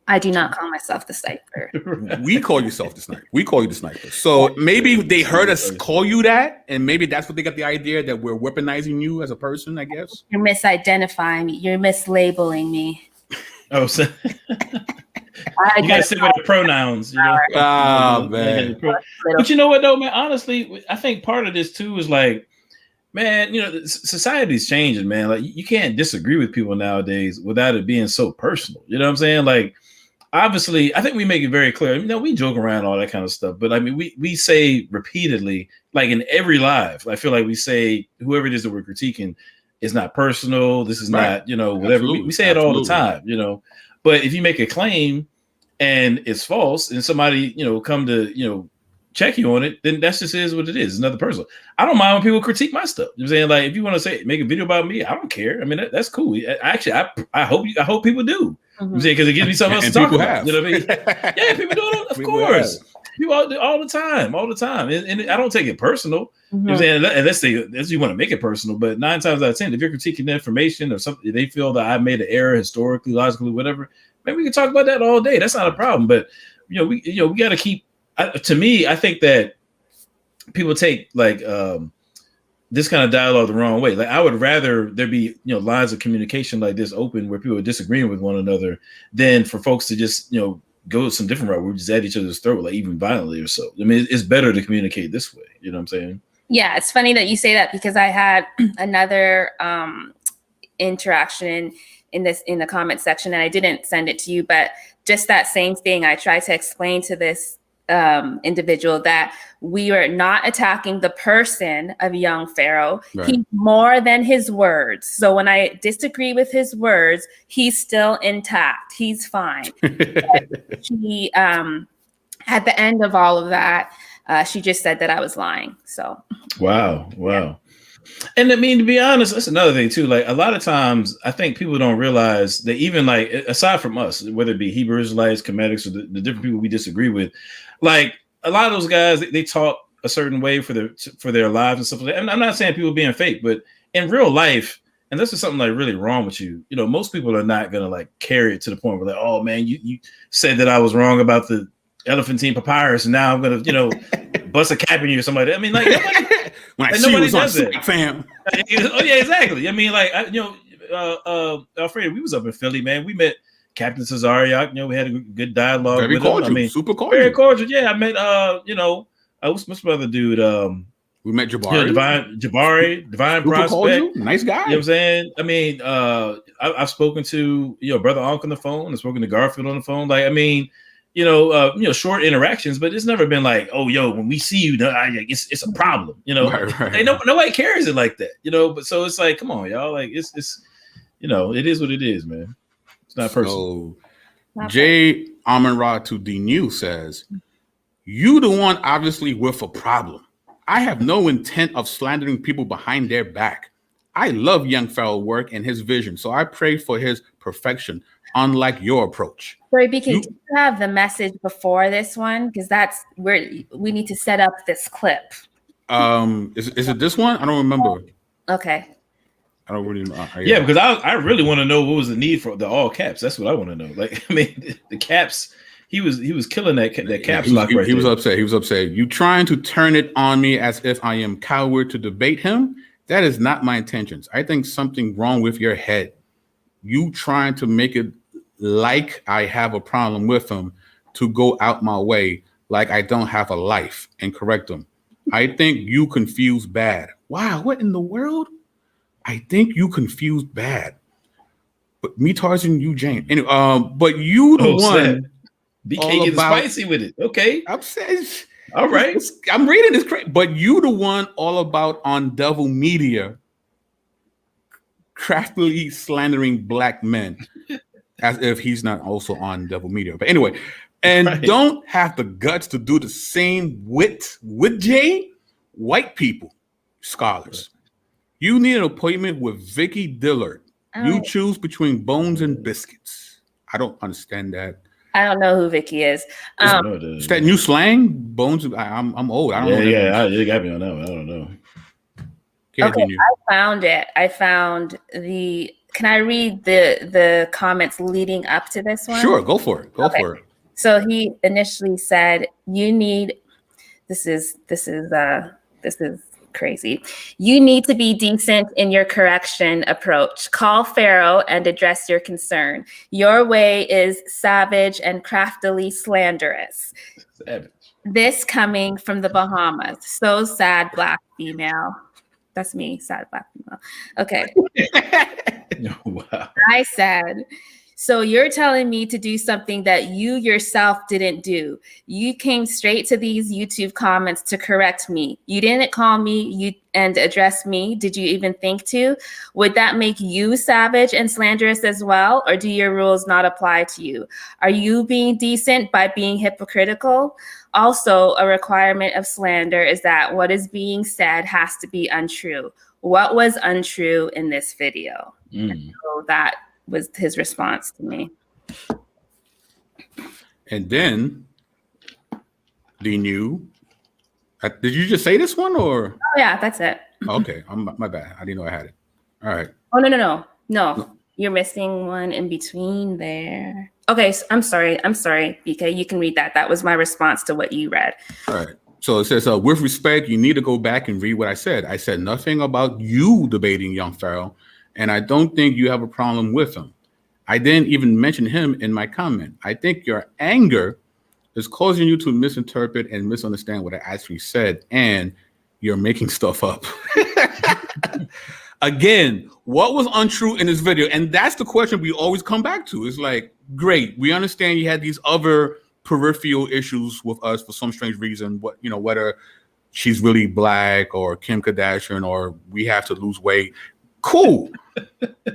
I do not call myself the sniper. We call yourself the sniper. We call you the sniper. So maybe they heard us call you that, and maybe that's what they got the idea that we're weaponizing you as a person, I guess. You're misidentifying me. You're mislabeling me. Oh, so you gotta stick with the pronouns. Oh, man. But you know what, though, man? Honestly, I think part of this, too, is like, man, society's changing, man. Like, you can't disagree with people nowadays without it being so personal. You know what I'm saying? Like, obviously, I think we make it very clear. You know, we joke around all that kind of stuff, but I mean, we say repeatedly, like in every live, I feel like we say whoever it is that we're critiquing is not personal. This is not, you know, whatever. We say it all the time, you know. But if you make a claim and it's false, and somebody, you know, come to, you know, check you on it, then that's just is what it is. It's another person. I don't mind when people critique my stuff. You know what I'm saying? Like, if you want to say make a video about me, I don't care. I mean, that's cool. Actually, I hope people do. I'm saying, because it gives me something else to talk about. You know what I mean? Yeah, people do it, of course. People all the time. And I don't take it personal. You know what I'm saying? Unless you want to make it personal. But 9 times out of 10, if you're critiquing the information or something, they feel that I made an error historically, logically, whatever, maybe we can talk about that all day. That's not a problem. But we got to keep. To me, I think that people take like this kind of dialogue the wrong way. Like, I would rather there be, you know, lines of communication like this open where people are disagreeing with one another than for folks to just, you know, go some different route where we just at each other's throat, like even violently or so. I mean, it's better to communicate this way. You know what I'm saying? Yeah, it's funny that you say that, because I had another interaction in the comment section, and I didn't send it to you, but just that same thing. I tried to explain to this individual that we are not attacking the person of Young Pharaoh. Right. He's more than his words. So when I disagree with his words, he's still intact. He's fine. She, at the end of all of that, she just said that I was lying. So wow. And I mean, to be honest, that's another thing too. Like, a lot of times, I think people don't realize that even, like, aside from us, whether it be Hebrew Israelites, Comedics, or the different people we disagree with, like, a lot of those guys, they talk a certain way for their lives and stuff like that. And I'm not saying people being fake, but in real life, and this is something like really wrong with you, you know, most people are not gonna like carry it to the point where, like, oh man, you said that I was wrong about the elephantine papyrus, and now I'm gonna, you know, bust a cap in you or something like that. I mean, like, nobody, when I see you was on Sick, fam. Oh yeah, exactly. I mean, like, Alfredo, we was up in Philly, man. We met Captain Cesariak. You know, we had a good dialogue. Very with cordial. him. I mean, super cordial. Very cordial. Yeah, I met what's my other dude? We met Jabari. You know, Divine super Prospect. Cordial. Nice guy. You know what I'm saying? I mean, I've spoken to, you know, Brother Onk on the phone. I've spoken to Garfield on the phone. Like, I mean, short interactions, but it's never been like, oh, yo, when we see you, it's a problem. You know, right. Nobody carries it like that. You know, but so it's like, come on, y'all. Like, it's you know, it is what it is, man. It's not personal. So, Jay Amonra to Dnew says, you the one obviously with a problem. I have no intent of slandering people behind their back. I love Young Pharaoh's work and his vision, so I pray for his perfection, unlike your approach. Sorry, BK, do you have the message before this one? Because that's where we need to set up this clip. Is it this one? I don't remember. Okay. I don't really know. Yeah, because I really want to know what was the need for the all caps. That's what I want to know. Like, I mean, the caps. He was killing that caps lock right there. He was upset. He was upset. You trying to turn it on me as if I am coward to debate him? That is not my intentions. I think something wrong with your head. You trying to make it like I have a problem with him to go out my way like I don't have a life and correct him. I think you confused bad. Wow, what in the world? I think you confused bad. But me, Tarzan, you, Jane. Anyway, but you the one. BK getting spicy with it. Okay. I'm saying, all right. I'm reading this crazy, but you the one all about on Devil Media craftily slandering black men as if he's not also on Devil Media. But anyway, and don't have the guts to do the same with Jay, white people, scholars. You need an appointment with Vicky Dillard. You choose between bones and biscuits. I don't understand that. I don't know who Vicky is. It's that new slang, bones. I'm old. I don't know. Yeah, you got me on that one. I don't know. Okay, I found it. I found the. Can I read the comments leading up to this one? Sure, go for it. Go for it. So he initially said, "You need." This is crazy. You need to be decent in your correction approach. Call Pharaoh and address your concern. Your way is savage and craftily slanderous. Savage. This coming from the Bahamas. So sad, black female. That's me, sad black female. Okay. Wow. I said, So you're telling me to do something that you yourself didn't do. You came straight to these YouTube comments to correct me. You didn't call me and address me. Did you even think to? Would that make you savage and slanderous as well? Or do your rules not apply to you? Are you being decent by being hypocritical? Also, a requirement of slander is that what is being said has to be untrue. What was untrue in this video? So that was his response to me. And then Dnew. Did you just say this one or? Oh yeah, that's it. Okay, my bad. I didn't know I had it. All right. Oh no. You're missing one in between there. Okay, so I'm sorry, BK. You can read that. That was my response to what you read. All right. So it says, with respect, you need to go back and read what I said. I said nothing about you debating Young Pharaoh, and I don't think you have a problem with him. I didn't even mention him in my comment. I think your anger is causing you to misinterpret and misunderstand what I actually said, and you're making stuff up. Again, what was untrue in this video? And that's the question we always come back to. It's like, great, we understand you had these other peripheral issues with us for some strange reason, whether she's really black or Kim Kardashian or we have to lose weight. Cool.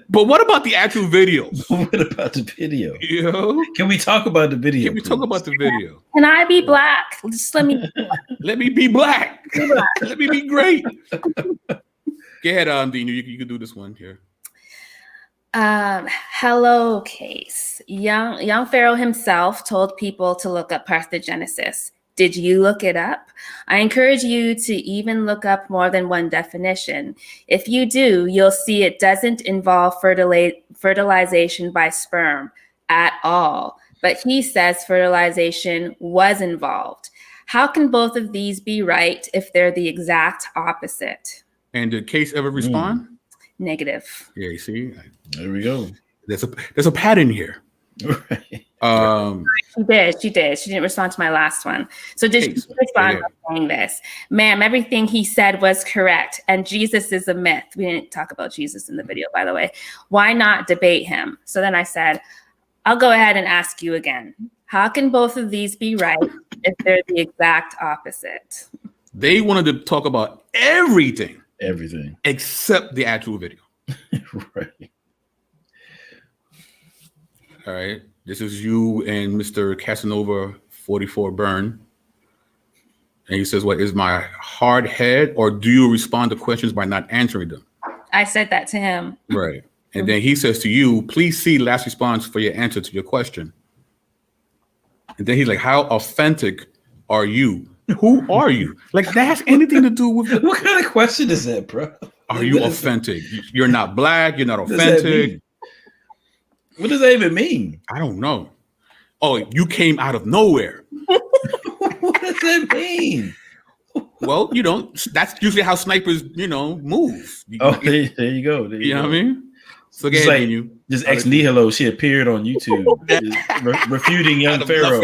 But what about the actual videos? What about the video? You know? Can we talk about the video? Can we talk about the video? Can I be black? Just let me let me be black. Let me be great. Go ahead, Dnew. You can do this one here. Hello case. Young Pharaoh himself told people to look up parthenogenesis. Did you look it up? I encourage you to even look up more than one definition. If you do, you'll see it doesn't involve fertilization by sperm at all. But he says fertilization was involved. How can both of these be right if they're the exact opposite? And did Case ever respond? Negative. Yeah, you see? There we go. There's a pattern here. Right. She did. She didn't respond to my last one. So did she respond by saying this? Ma'am, everything he said was correct. And Jesus is a myth. We didn't talk about Jesus in the video, by the way. Why not debate him? So then I said, I'll go ahead and ask you again. How can both of these be right if they're the exact opposite? They wanted to talk about everything except the actual video. Right. All right. This is you and Mr. Casanova 44 Burn. And he says, what is my hard head, or do you respond to questions by not answering them? I said that to him. Right. And then he says to you, please see last response for your answer to your question. And then he's like, how authentic are you? Who are you? Like, that has anything to do with what kind of question is that, bro? Are you authentic? You're not black. You're not authentic. What does that even mean? I don't know. Oh, you came out of nowhere. What does that mean? Well, that's usually how snipers, move. There you go. You know what I mean? So just like just ex nihilo, she appeared on YouTube, refuting Young Pharaoh.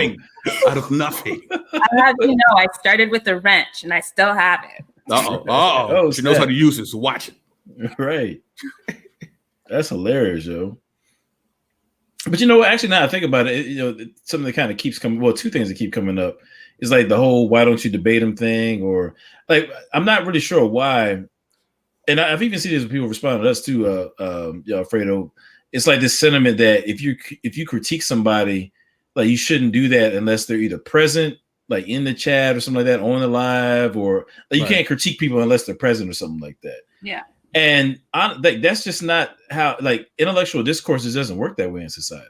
Out of nothing. I have you know, I started with a wrench and I still have it. Oh, she knows how to use it, so watch it. Right. That's hilarious, yo. But you know what? Actually, now I think about it, something that kind of keeps coming. Well, two things that keep coming up is like the whole "why don't you debate him" thing, or like I'm not really sure why. And I've even seen this when people respond to us too, Alfredo. It's like this sentiment that if you critique somebody, like you shouldn't do that unless they're either present, like in the chat or something like that, on the live, or like you can't critique people unless they're present or something like that. Yeah. And that's just not how, like, intellectual discourses doesn't work that way in society.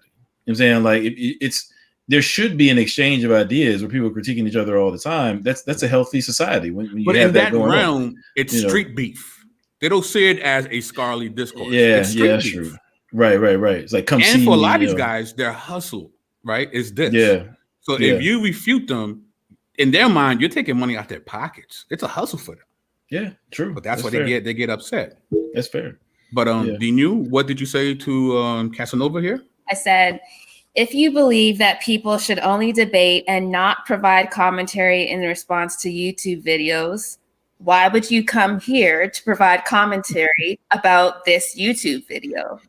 You know what I'm saying? Like it's there should be an exchange of ideas where people are critiquing each other all the time. That's a healthy society. When you but have in that realm, it's street beef. They don't see it as a scholarly discourse. Yeah, that's true. Right. It's like come see me. And for a lot of these guys, their hustle, right, is this. Yeah. So if you refute them, in their mind, you're taking money out their pockets. It's a hustle for them. Yeah, true. But that's why they get upset. That's fair. But Dnew, what did you say to Casanova here? I said, if you believe that people should only debate and not provide commentary in response to YouTube videos, why would you come here to provide commentary about this YouTube video?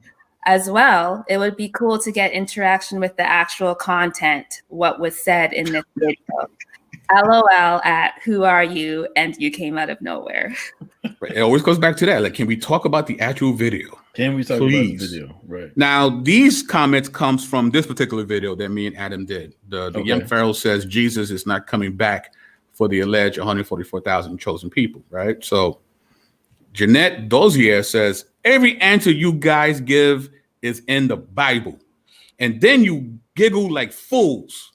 as well, it would be cool to get interaction with the actual content, what was said in this video. LOL at who are you? And you came out of nowhere. It always goes back to that. Like, can we talk about the actual video? Can we talk about the video? Right. Now, these comments comes from this particular video that me and Adam did. The Young Pharaoh says Jesus is not coming back for the alleged 144,000 chosen people, right? So Jeanette Dozier says, every answer you guys give is in the Bible. And then you giggle like fools.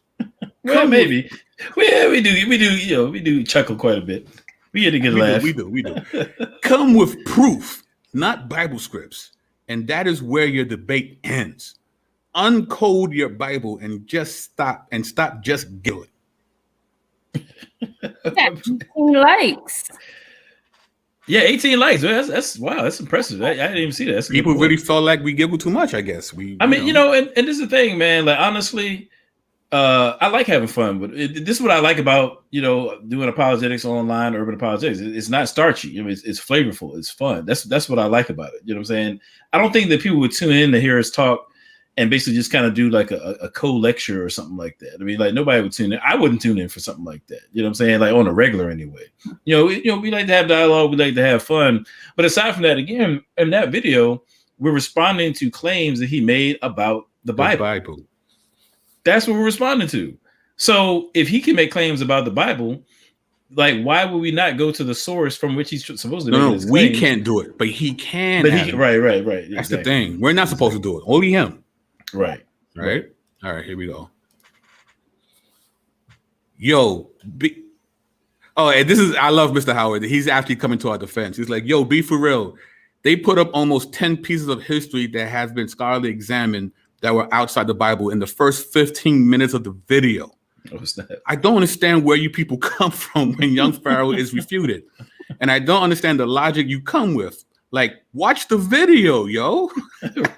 Well, maybe. We do chuckle quite a bit. We get a good laugh. We do. Come with proof, not Bible scripts. And that is where your debate ends. Uncode your Bible and stop just giggling. Yeah, 18 likes. Yeah, 18 likes. That's wow. That's impressive. I didn't even see that. People really felt like we giggle too much, I guess. And this is the thing, man. Like, honestly, I like having fun, but this is what I like about, doing apologetics online, urban apologetics. It's not starchy. It's flavorful. It's fun. That's what I like about it. You know what I'm saying? I don't think that people would tune in to hear us talk and basically just kind of do like a co-lecture or something like that. I mean, like, nobody would tune in. I wouldn't tune in for something like that. You know what I'm saying? Like, on a regular anyway. We like to have dialogue. We like to have fun. But aside from that, again, in that video, we're responding to claims that he made about the Bible. That's what we're responding to. So if he can make claims about the Bible, like, why would we not go to the source from which he's supposed to make his claims? We can't do it, but he can. But right. That's the thing. We're not supposed to do it. Only him. Right. All right. Here we go. And I love Mr. Howard. He's actually coming to our defense. He's like, yo, be for real. They put up almost 10 pieces of history that has been scholarly examined that were outside the Bible in the first 15 minutes of the video. I don't understand where you people come from when Young Pharaoh is refuted. And I don't understand the logic you come with. Like, watch the video, yo.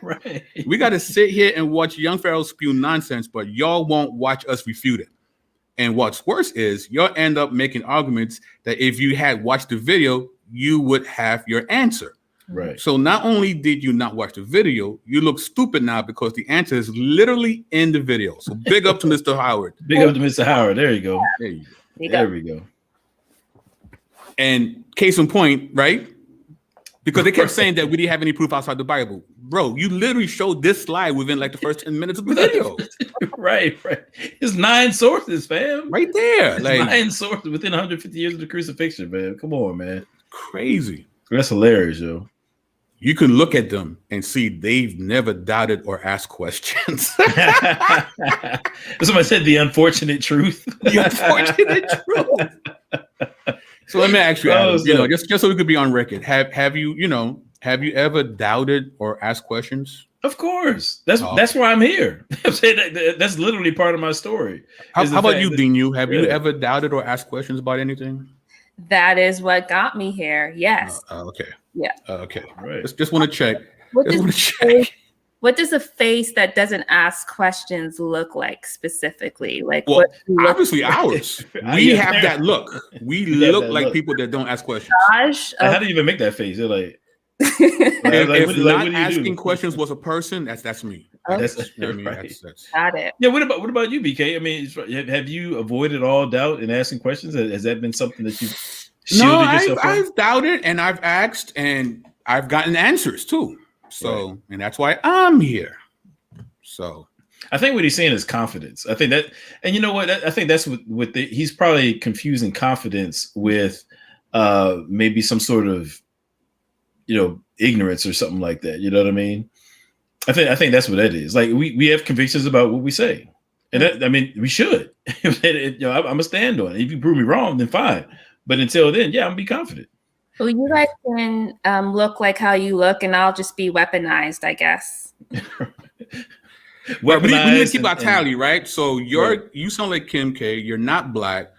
Right. We got to sit here and watch Young Pharaoh spew nonsense, but y'all won't watch us refute it. And what's worse is you'll end up making arguments that if you had watched the video, you would have your answer. Right. So not only did you not watch the video, you look stupid now because the answer is literally in the video. So big up to Mr. Howard. Big up to Mr. Howard. There you go. There we go. And case in point, right? Because they kept saying that we didn't have any proof outside the Bible. Bro, you literally showed this slide within like the first 10 minutes of the video. Right. It's 9 sources, fam. Right there. It's 9 sources within 150 years of the crucifixion, man. Come on, man. Crazy. That's hilarious, yo. You can look at them and see they've never doubted or asked questions. Somebody said the unfortunate truth. The unfortunate truth. So let me ask you, Adam, just so we could be on record. Have you ever doubted or asked questions? Of course. That's why I'm here. That's literally part of my story. How about you, Dnew? Have you ever doubted or asked questions about anything? That is what got me here. Yes. Okay. Yeah. Okay. Right. Just want to check. What does a face that doesn't ask questions look like specifically? Like, well, obviously ours. We have that look. We look like people that don't ask questions. Gosh, how do you even make that face? You're like, if not asking questions was a person, that's me. Okay. That's got it. Yeah. What about you, BK? I mean, have you avoided all doubt in asking questions? Has that been something that you've shielded yourself from? I've doubted and I've asked and I've gotten answers too. So, and that's why I'm here. So, I think what he's saying is confidence. I think that, and you know what? I think that's what he's probably confusing confidence with maybe some sort of, ignorance or something like that. You know what I mean? I think that's what that is. Like we have convictions about what we say, and we should. I'm gonna stand on it. If you prove me wrong, then fine. But until then, I'm gonna be confident. Well, you guys can look like how you look, and I'll just be weaponized, I guess. Well, we need to keep our tally, right? So you sound like Kim K. You're not black.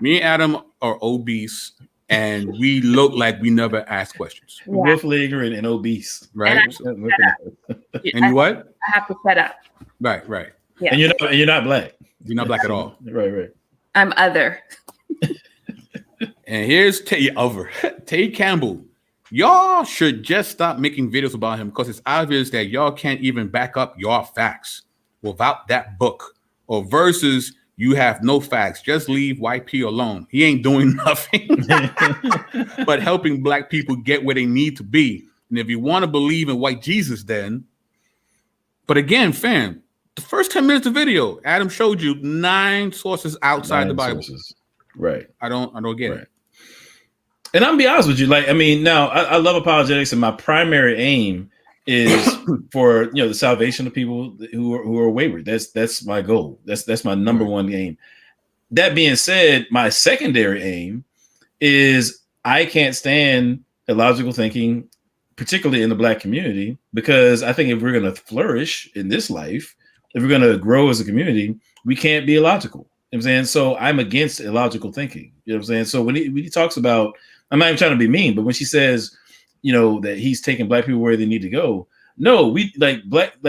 Me and Adam are obese, and we look like we never ask questions. Yeah. Willfully ignorant and obese, right? And you what? I have to shut up. Right. Yeah. And you're not black. You're not black at all. Right. I'm other. And here's Tay Campbell. Y'all should just stop making videos about him because it's obvious that y'all can't even back up your facts without that book. Or versus you have no facts. Just leave YP alone. He ain't doing nothing but helping black people get where they need to be. And if you want to believe in white Jesus, then. But again, fam, the first 10 minutes of video, Adam showed you 9 sources outside the Bible. Sources. Right. I don't get it. And I'm gonna be honest with you, like, I mean, now I love apologetics, and my primary aim is for the salvation of people who are wayward. That's my goal. That's my number one aim. That being said, my secondary aim is I can't stand illogical thinking, particularly in the black community, because I think if we're gonna flourish in this life, if we're gonna grow as a community, we can't be illogical. You know what I'm saying? So I'm against illogical thinking. You know what I'm saying? So when he talks about, I'm not even trying to be mean, but when she says, that he's taking black people where they need to go, no, we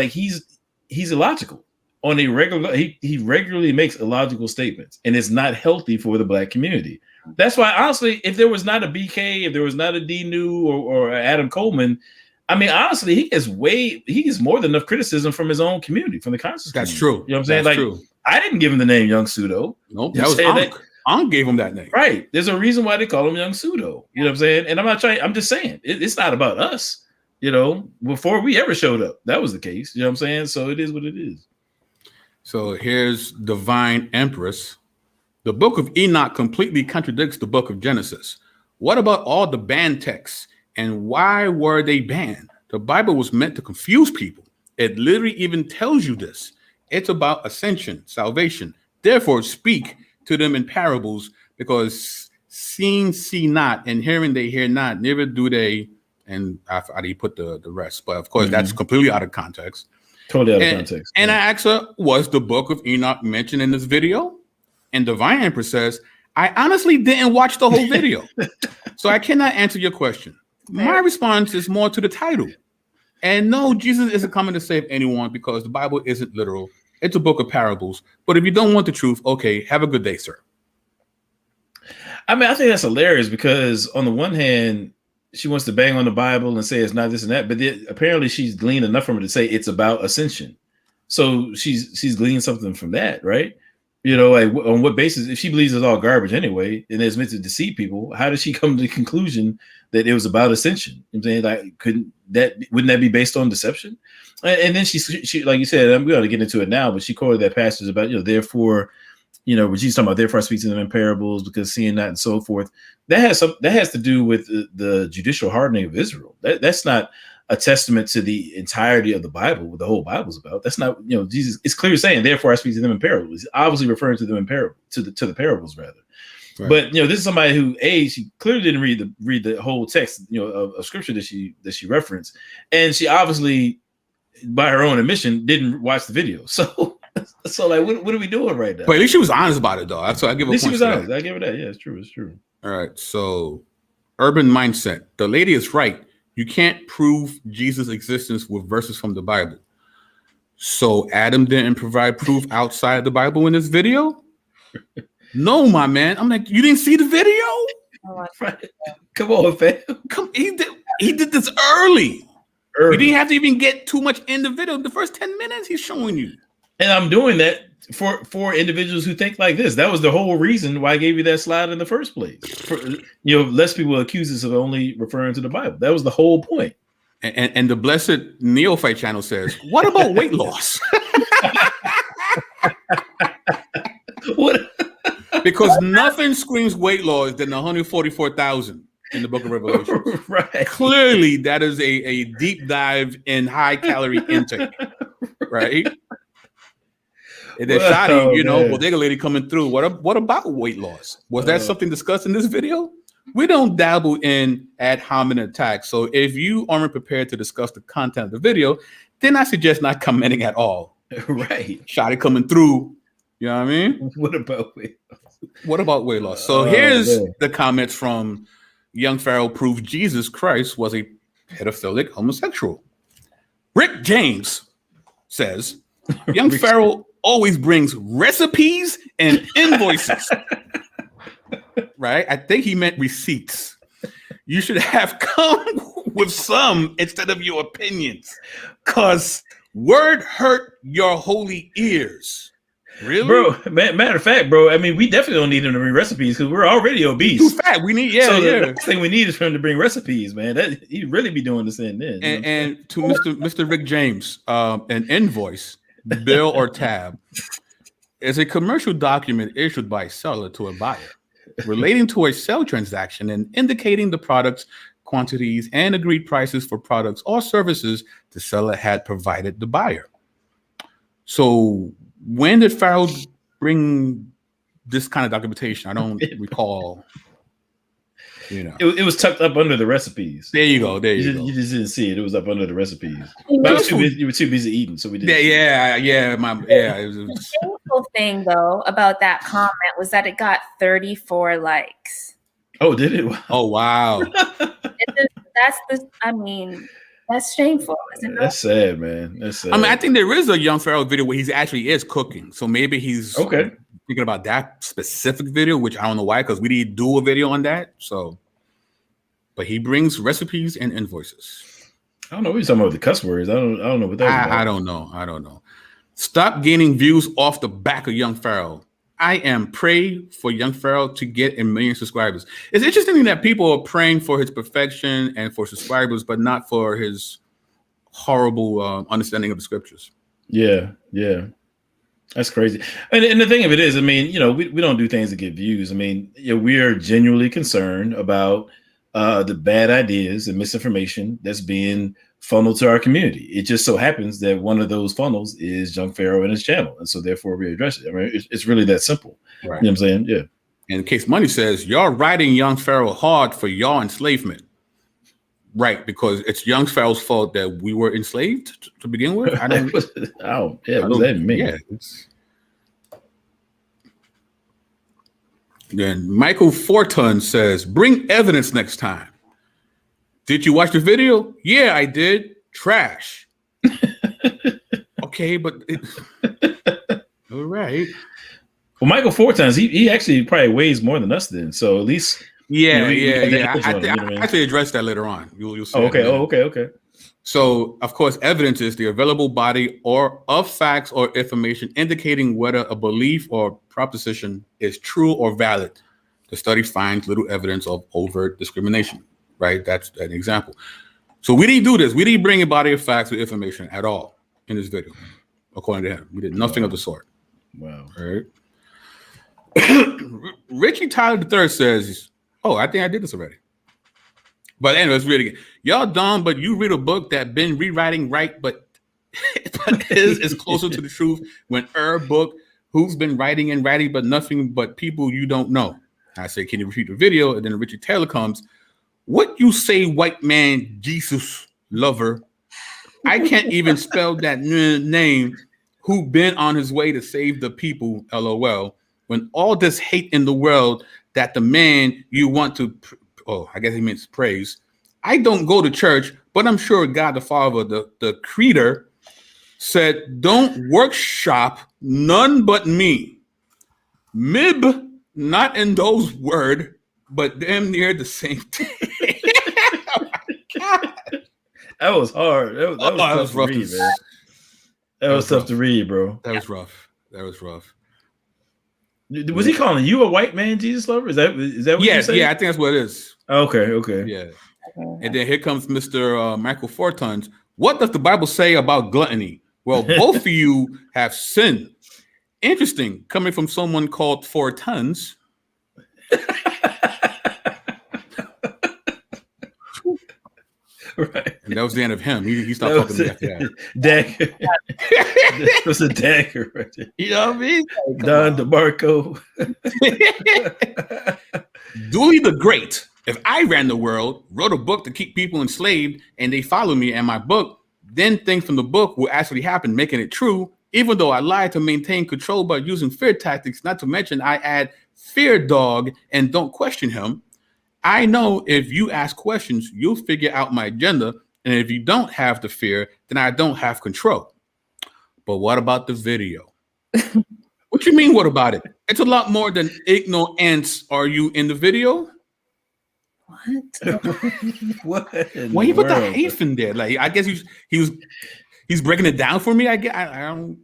he's illogical on a regular. He regularly makes illogical statements, and it's not healthy for the black community. That's why, honestly, if there was not a BK, if there was not a Dnew or Adam Coleman, I mean, honestly, he gets more than enough criticism from his own community, from the conscious community. That's true. You know what I'm saying? That's like, true. I didn't give him the name Young Pseudo. Nope, that was Ankh. Ankh gave him that name. Right. There's a reason why they call him Young Pseudo. You know what I'm saying? And I'm just saying, it's not about us. Before we ever showed up, that was the case. You know what I'm saying? So it is what it is. So here's Divine Empress. The book of Enoch completely contradicts the book of Genesis. What about all the banned texts? And why were they banned? The Bible was meant to confuse people. It literally even tells you this. It's about ascension, salvation. Therefore, speak to them in parables, because seeing see not, and hearing they hear not, neither do they. And I put the rest, but of course that's completely out of context. Totally out of context. And I asked her, was the book of Enoch mentioned in this video? And Divine Empress says, I honestly didn't watch the whole video, so I cannot answer your question. My response is more to the title. And no, Jesus isn't coming to save anyone, because the Bible isn't literal. It's a book of parables. But if you don't want the truth, okay, have a good day, sir. I mean, I think that's hilarious, because on the one hand, she wants to bang on the Bible and say it's not this and that, but apparently she's gleaned enough from it to say it's about ascension. So she's gleaned something from that, right? Like, on what basis? If she believes it's all garbage anyway, and it's meant to deceive people, how does she come to the conclusion that it was about ascension? I'm saying, like, wouldn't that be based on deception? And then she like you said, I'm going to get into it now, but she quoted that passage about, therefore, where Jesus talking about, therefore I speak to them in parables, because seeing that and so forth. That has to do with the judicial hardening of Israel. That's not a testament to the entirety of the Bible, what the whole Bible's about. That's not, Jesus. It's clearly saying, therefore I speak to them in parables. He's obviously referring to them in to the parables rather. Right. But this is somebody who she clearly didn't read the whole text of scripture that she referenced, and she obviously, by her own admission, didn't watch the video. So like, what are we doing right now? But at least she was honest about it, though. So I give her. At least she was honest. I give her that. Yeah, it's true. It's true. All right. So, urban mindset. The lady is right. You can't prove Jesus' existence with verses from the Bible. So Adam didn't provide proof outside the Bible in this video? No, my man. I'm like, you didn't see the video? Right. Come on, fam. He did this early. You didn't have to even get too much in the video. The first 10 minutes, he's showing you. And I'm doing that for individuals who think like this. That was the whole reason why I gave you that slide in the first place. Less people accuse us of only referring to the Bible. That was the whole point. And the blessed Neophyte channel says, what about weight loss? What? Because nothing screams weight loss than the 144,000 in the book of Revelation. Right. Clearly, that is a deep dive in high calorie intake. Right? And then Shadi, bodega lady coming through. What about weight loss? Was that something discussed in this video? We don't dabble in ad hominem attacks. So if you aren't prepared to discuss the content of the video, then I suggest not commenting at all. Right. Shadi coming through. You know what I mean? What about weight loss? What about weight loss? So here's the comments from Young Pharaoh proved Jesus Christ was a pedophilic homosexual. Rick James says, Young Pharaoh always brings recipes and invoices. Right? I think he meant receipts. you should have come with some instead of your opinions, because word hurt your holy ears. Really, bro? Matter of fact, bro. I mean, we definitely don't need him to bring recipes because we're already obese. Too fat. We need the last thing we need is for him to bring recipes, man. That he'd really be doing this in then. And to Mr. Rick James, an invoice, bill or tab is a commercial document issued by a seller to a buyer relating to a sale transaction and indicating the products, quantities, and agreed prices for products or services the seller had provided the buyer. So when did Pharaoh bring this kind of documentation? I don't recall. You know, it was tucked up under the recipes. There you go. You just didn't see it. It was up under the recipes. But you were too busy eating, so we didn't. The shameful thing, though, about that comment was that it got 34 likes. Oh, did it? Oh, wow. That's shameful, isn't it? That's sad, man. That's sad. I mean, I think there is a Young Pharaoh video where he actually is cooking. So maybe he's thinking about that specific video, which I don't know why, because we didn't do a video on that. So, but he brings recipes and invoices. I don't know. We're talking about the cuss words. I don't know what that's about. I don't know. Stop gaining views off the back of Young Pharaoh. I am praying for Young Pharaoh to get 1 million subscribers. It's interesting that people are praying for his perfection and for subscribers, but not for his horrible understanding of the scriptures. Yeah. That's crazy. And the thing of it is, I mean, you know, we don't do things to get views. I mean, you know, we are genuinely concerned about the bad ideas and misinformation that's being funneled to our community. It just so happens that one of those funnels is Young Pharaoh and his channel. And so therefore we address it. I mean, it's really that simple. Right. You know what I'm saying? Yeah. And Case Money says, y'all riding Young Pharaoh hard for y'all enslavement. Right, because it's Young Pharaoh's fault that we were enslaved to begin with. I don't. What does that mean? Yeah. Then Michael Fortun says, "Bring evidence next time." Did you watch the video? Yeah, I did. Trash. Okay, but all right. Well, Michael Fortun, he actually probably weighs more than us then. So at least. Yeah. I actually addressed that later on. You'll see. Okay. So, of course, evidence is the available body or of facts or information indicating whether a belief or proposition is true or valid. The study finds little evidence of overt discrimination. Right? That's an example. So we didn't do this. We didn't bring a body of facts or information at all in this video, according to him. We did nothing of the sort. Wow. All right. Richie Tyler III says, "Oh, I think I did this already." But anyways, read it again. Y'all dumb, but you read a book that been rewriting right, but his is closer to the truth when book who's been writing and writing, but nothing but people you don't know. I say, can you repeat the video? And then Richie Taylor comes, "What you say, white man, Jesus lover? I can't even spell that name. Who been on his way to save the people? LOL. When all this hate in the world that the man you want to, I guess he means praise. I don't go to church, but I'm sure God the Father, the creator, said, don't workshop none but me. Mib, not in those words, but damn near the same thing." Oh my God. That was hard. That was rough to read, man. That was tough to read, bro. That was rough. Was he calling you a white man, Jesus lover? Is that what you said? Yeah, I think that's what it is. Okay. Yeah. And then here comes Mr. Michael Fortun. What does the Bible say about gluttony? Well, both of you have sinned. Interesting, coming from someone called Fortuns. Right. And that was the end of him. He stopped talking to me after that. Dagger. That was a dagger right there. You know what I mean? Don DeMarco. Dooley the Great. If I ran the world, wrote a book to keep people enslaved, and they follow me and my book, then things from the book will actually happen, making it true, even though I lied to maintain control by using fear tactics, not to mention I add fear dog and don't question him. I know if you ask questions, you'll figure out my agenda. And if you don't have the fear, then I don't have control. But what about the video? What you mean, what about it? It's a lot more than ignorance. Are you in the video? What? What? Well, he put the hyphen there. Like, I guess he's breaking it down for me. I don't.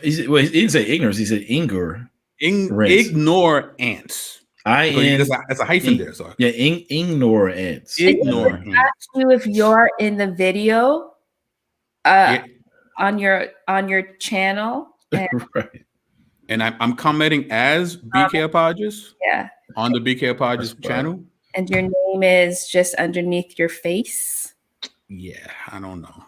He didn't say ignorance. He said ignor. Ignore ants. There's a hyphen there. So yeah, ignore ants. Ignore ants. Ask you if you're in the video, on your channel. And, right. And I'm commenting as BK Apologist. Yeah. On the BK Apologist channel. And your name is just underneath your face. Yeah, I don't know.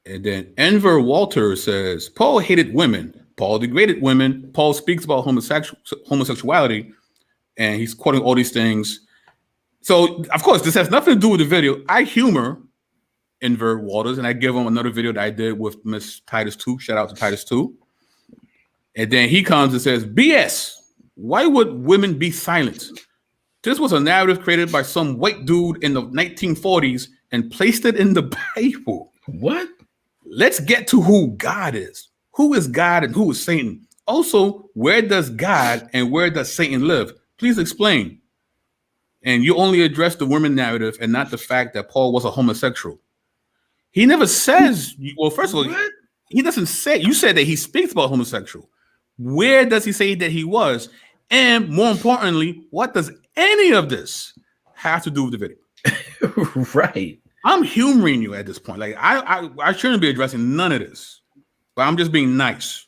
And then Enver Walter says, Paul hated women. Paul degraded women. Paul speaks about homosexuality. And he's quoting all these things. So, of course, this has nothing to do with the video. I humor Enver Walters, and I give him another video that I did with Miss Titus 2. Shout out to Titus 2. And then he comes and says, BS. Why would women be silent? This was a narrative created by some white dude in the 1940s and placed it in the Bible. What? Let's get to who God is. Who is God and who is Satan? Also, where does God and where does Satan live? Please explain. And you only address the women narrative and not the fact that Paul was a homosexual. He never says, well, first of all, he doesn't say, you said that he speaks about homosexual. Where does he say that he was? And more importantly, what does any of this have to do with the video? Right. I'm humoring you at this point. Like I shouldn't be addressing none of this, but I'm just being nice.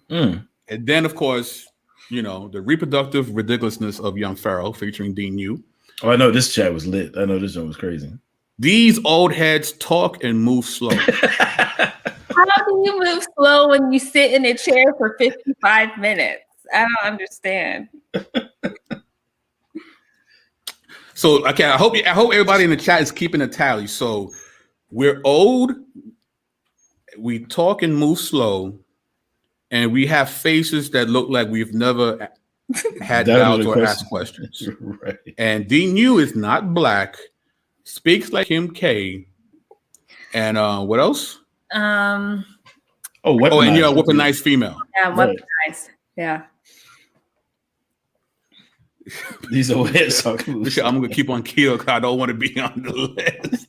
And then, of course, the reproductive ridiculousness of Young Pharaoh featuring Dnew. Oh, I know this chat was lit. I know this one was crazy. These old heads talk and move slow. How do you move slow when you sit in a chair for 55 minutes? I don't understand. So, okay, I hope everybody in the chat is keeping a tally. So, we're old, we talk and move slow, and we have faces that look like we've never had doubts or asked questions. Right. And Dnew is not black, speaks like Kim K. And what else? Weaponized. And weaponized female. Yeah, weaponized. Yeah. These old heads talking. I'm gonna keep on keto because I don't want to be on the list.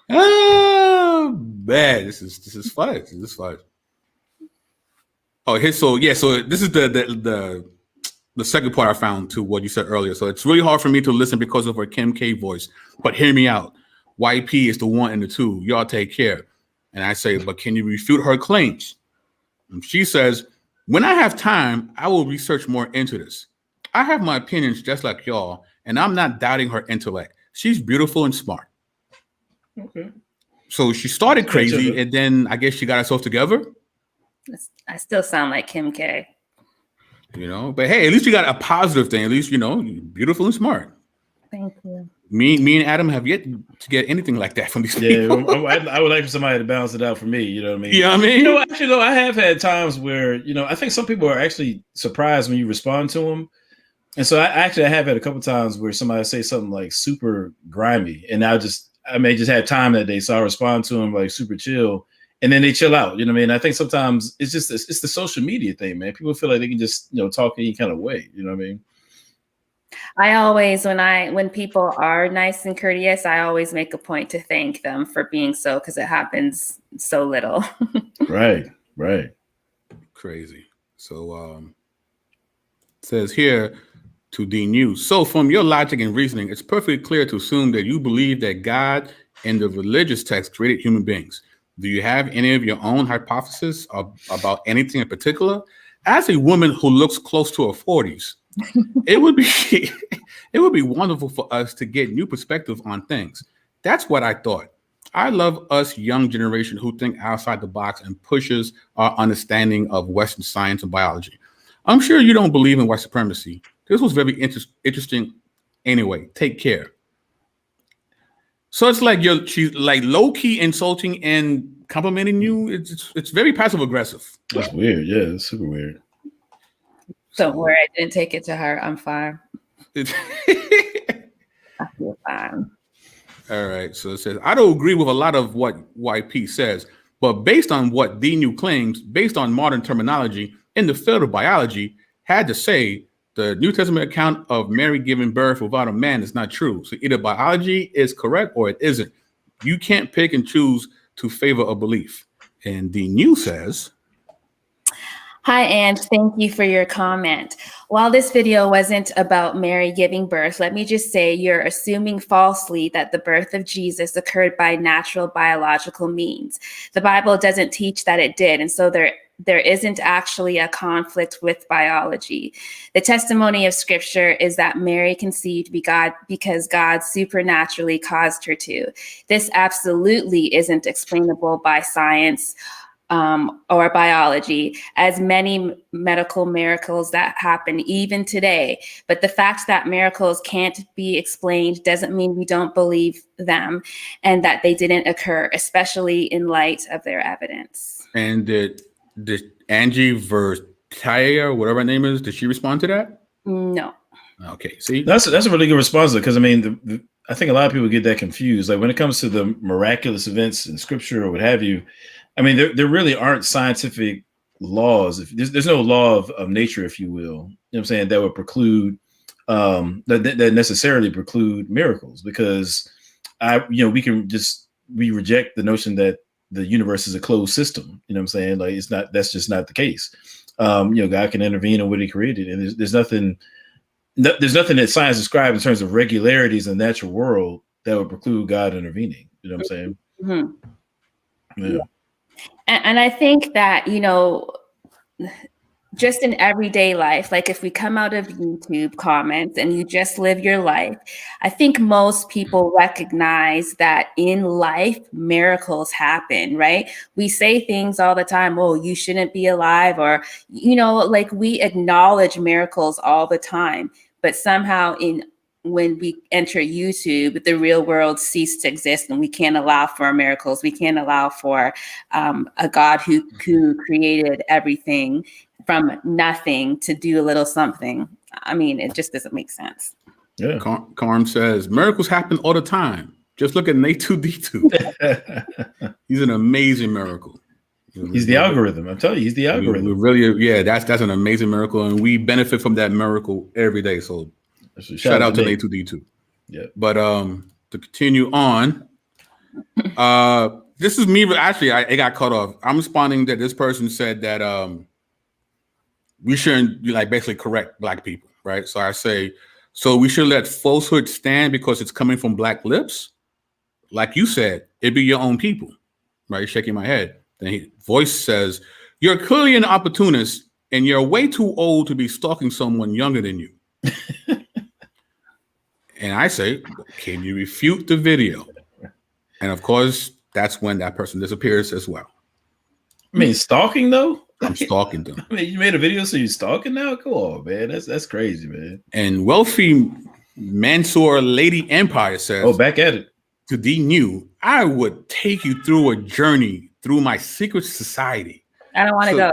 Oh man, this is fun. This is fun. Oh, so this is the second part I found to what you said earlier. So it's really hard for me to listen because of her Kim K voice. But hear me out. YP is the one and the two. Y'all take care. And I say, but can you refute her claims? And she says, when I have time, I will research more into this. I have my opinions just like y'all, and I'm not doubting her intellect. She's beautiful and smart. Okay. So she started crazy, and then I guess she got herself together. I still sound like Kim K. But hey, at least you got a positive thing. At least, you're beautiful and smart. Thank you. Me and Adam have yet to get anything like that from these people. Yeah, I would like for somebody to balance it out for me. You know what I mean? Yeah, I mean, actually, though, I have had times where I think some people are actually surprised when you respond to them, and so I have had a couple times where somebody say something like super grimy, and I may just have time that day, so I respond to them like super chill, and then they chill out. You know what I mean? I think sometimes it's the social media thing, man. People feel like they can just talk any kind of way. You know what I mean? I always, when people are nice and courteous, I always make a point to thank them for being so, because it happens so little. Right. Crazy. So it says here to Dnew. So from your logic and reasoning, it's perfectly clear to assume that you believe that God and the religious text created human beings. Do you have any of your own hypothesis about anything in particular? As a woman who looks close to her 40s, it would be wonderful for us to get new perspective on things. That's what I thought. I love us young generation who think outside the box and pushes our understanding of Western science and biology. I'm sure you don't believe in white supremacy. This was very interesting. Anyway, take care. So it's like she's like low key insulting and complimenting you. It's very passive aggressive. That's weird. Yeah, it's super weird. Don't worry, I didn't take it to her. I'm fine. I feel fine. All right. So it says, I don't agree with a lot of what YP says, but based on what Dnew claims, based on modern terminology in the field of biology, had to say the New Testament account of Mary giving birth without a man is not true. So either biology is correct or it isn't. You can't pick and choose to favor a belief. And Dnew says, Hi, and thank you for your comment. While this video wasn't about Mary giving birth, let me just say you're assuming falsely that the birth of Jesus occurred by natural biological means. The Bible doesn't teach that it did, and so there isn't actually a conflict with biology. The testimony of Scripture is that Mary conceived because God supernaturally caused her to. This absolutely isn't explainable by science or biology, as many medical miracles that happen even today. But the fact that miracles can't be explained doesn't mean we don't believe them and that they didn't occur, especially in light of their evidence. and did Angie Vertaya, or whatever her name is, did she respond to that? No. Okay, see? That's a really good response, because I mean, I think a lot of people get that confused. Like when it comes to the miraculous events in Scripture or what have you, I mean, there really aren't scientific laws. There's no law of nature, if you will. You know what I'm saying? That would preclude that necessarily preclude miracles, because we reject the notion that the universe is a closed system. You know what I'm saying? Like that's just not the case. God can intervene in what He created, and there's nothing that science describes in terms of regularities in the natural world that would preclude God intervening. You know what I'm saying? Mm-hmm. Yeah. And I think that, just in everyday life, like if we come out of YouTube comments and you just live your life, I think most people recognize that in life, miracles happen, right? We say things all the time, oh, you shouldn't be alive, or, like we acknowledge miracles all the time, but somehow when we enter YouTube, the real world ceased to exist, and we can't allow for miracles. We can't allow for a God who created everything from nothing to do a little something. I mean, it just doesn't make sense. Yeah. Carm says, miracles happen all the time. Just look at A2D2. He's an amazing miracle. He's the algorithm. I'm telling you, he's the algorithm. That's an amazing miracle, and we benefit from that miracle every day. So shout out to A2D2. Yeah. But to continue on, this is me, but actually it got cut off. I'm responding that this person said that we shouldn't basically correct Black people, right? So I say, so we should let falsehood stand because it's coming from Black lips? Like you said, it'd be your own people, right? Shaking my head. Then voice says, you're clearly an opportunist and you're way too old to be stalking someone younger than you. And I say, can you refute the video? And of course, that's when that person disappears as well. I mean, stalking though? I'm stalking them. I mean, you made a video, so you're stalking now? Come on, man. That's crazy, man. And wealthy Mansoor Lady Empire says, oh, back at it. To Dnew, I would take you through a journey through my secret society. I don't want to go.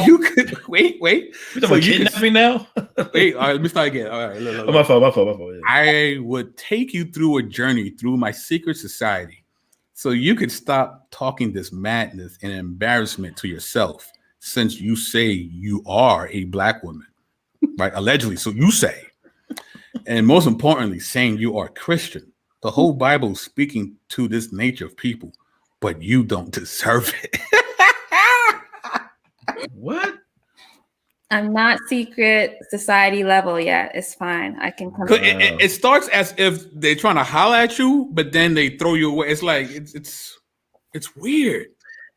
You could wait. We're talking about kidnapping now? Wait, all right, let me start again. All right, look. Oh, my fault. Yeah. I would take you through a journey through my secret society so you could stop talking this madness and embarrassment to yourself, since you say you are a Black woman, right? Allegedly, so you say. And most importantly, saying you are Christian. The whole Bible is speaking to this nature of people, but you don't deserve it. What? I'm not secret society level yet. It's fine. I can come. It starts as if they're trying to holler at you, but then they throw you away. It's like it's weird.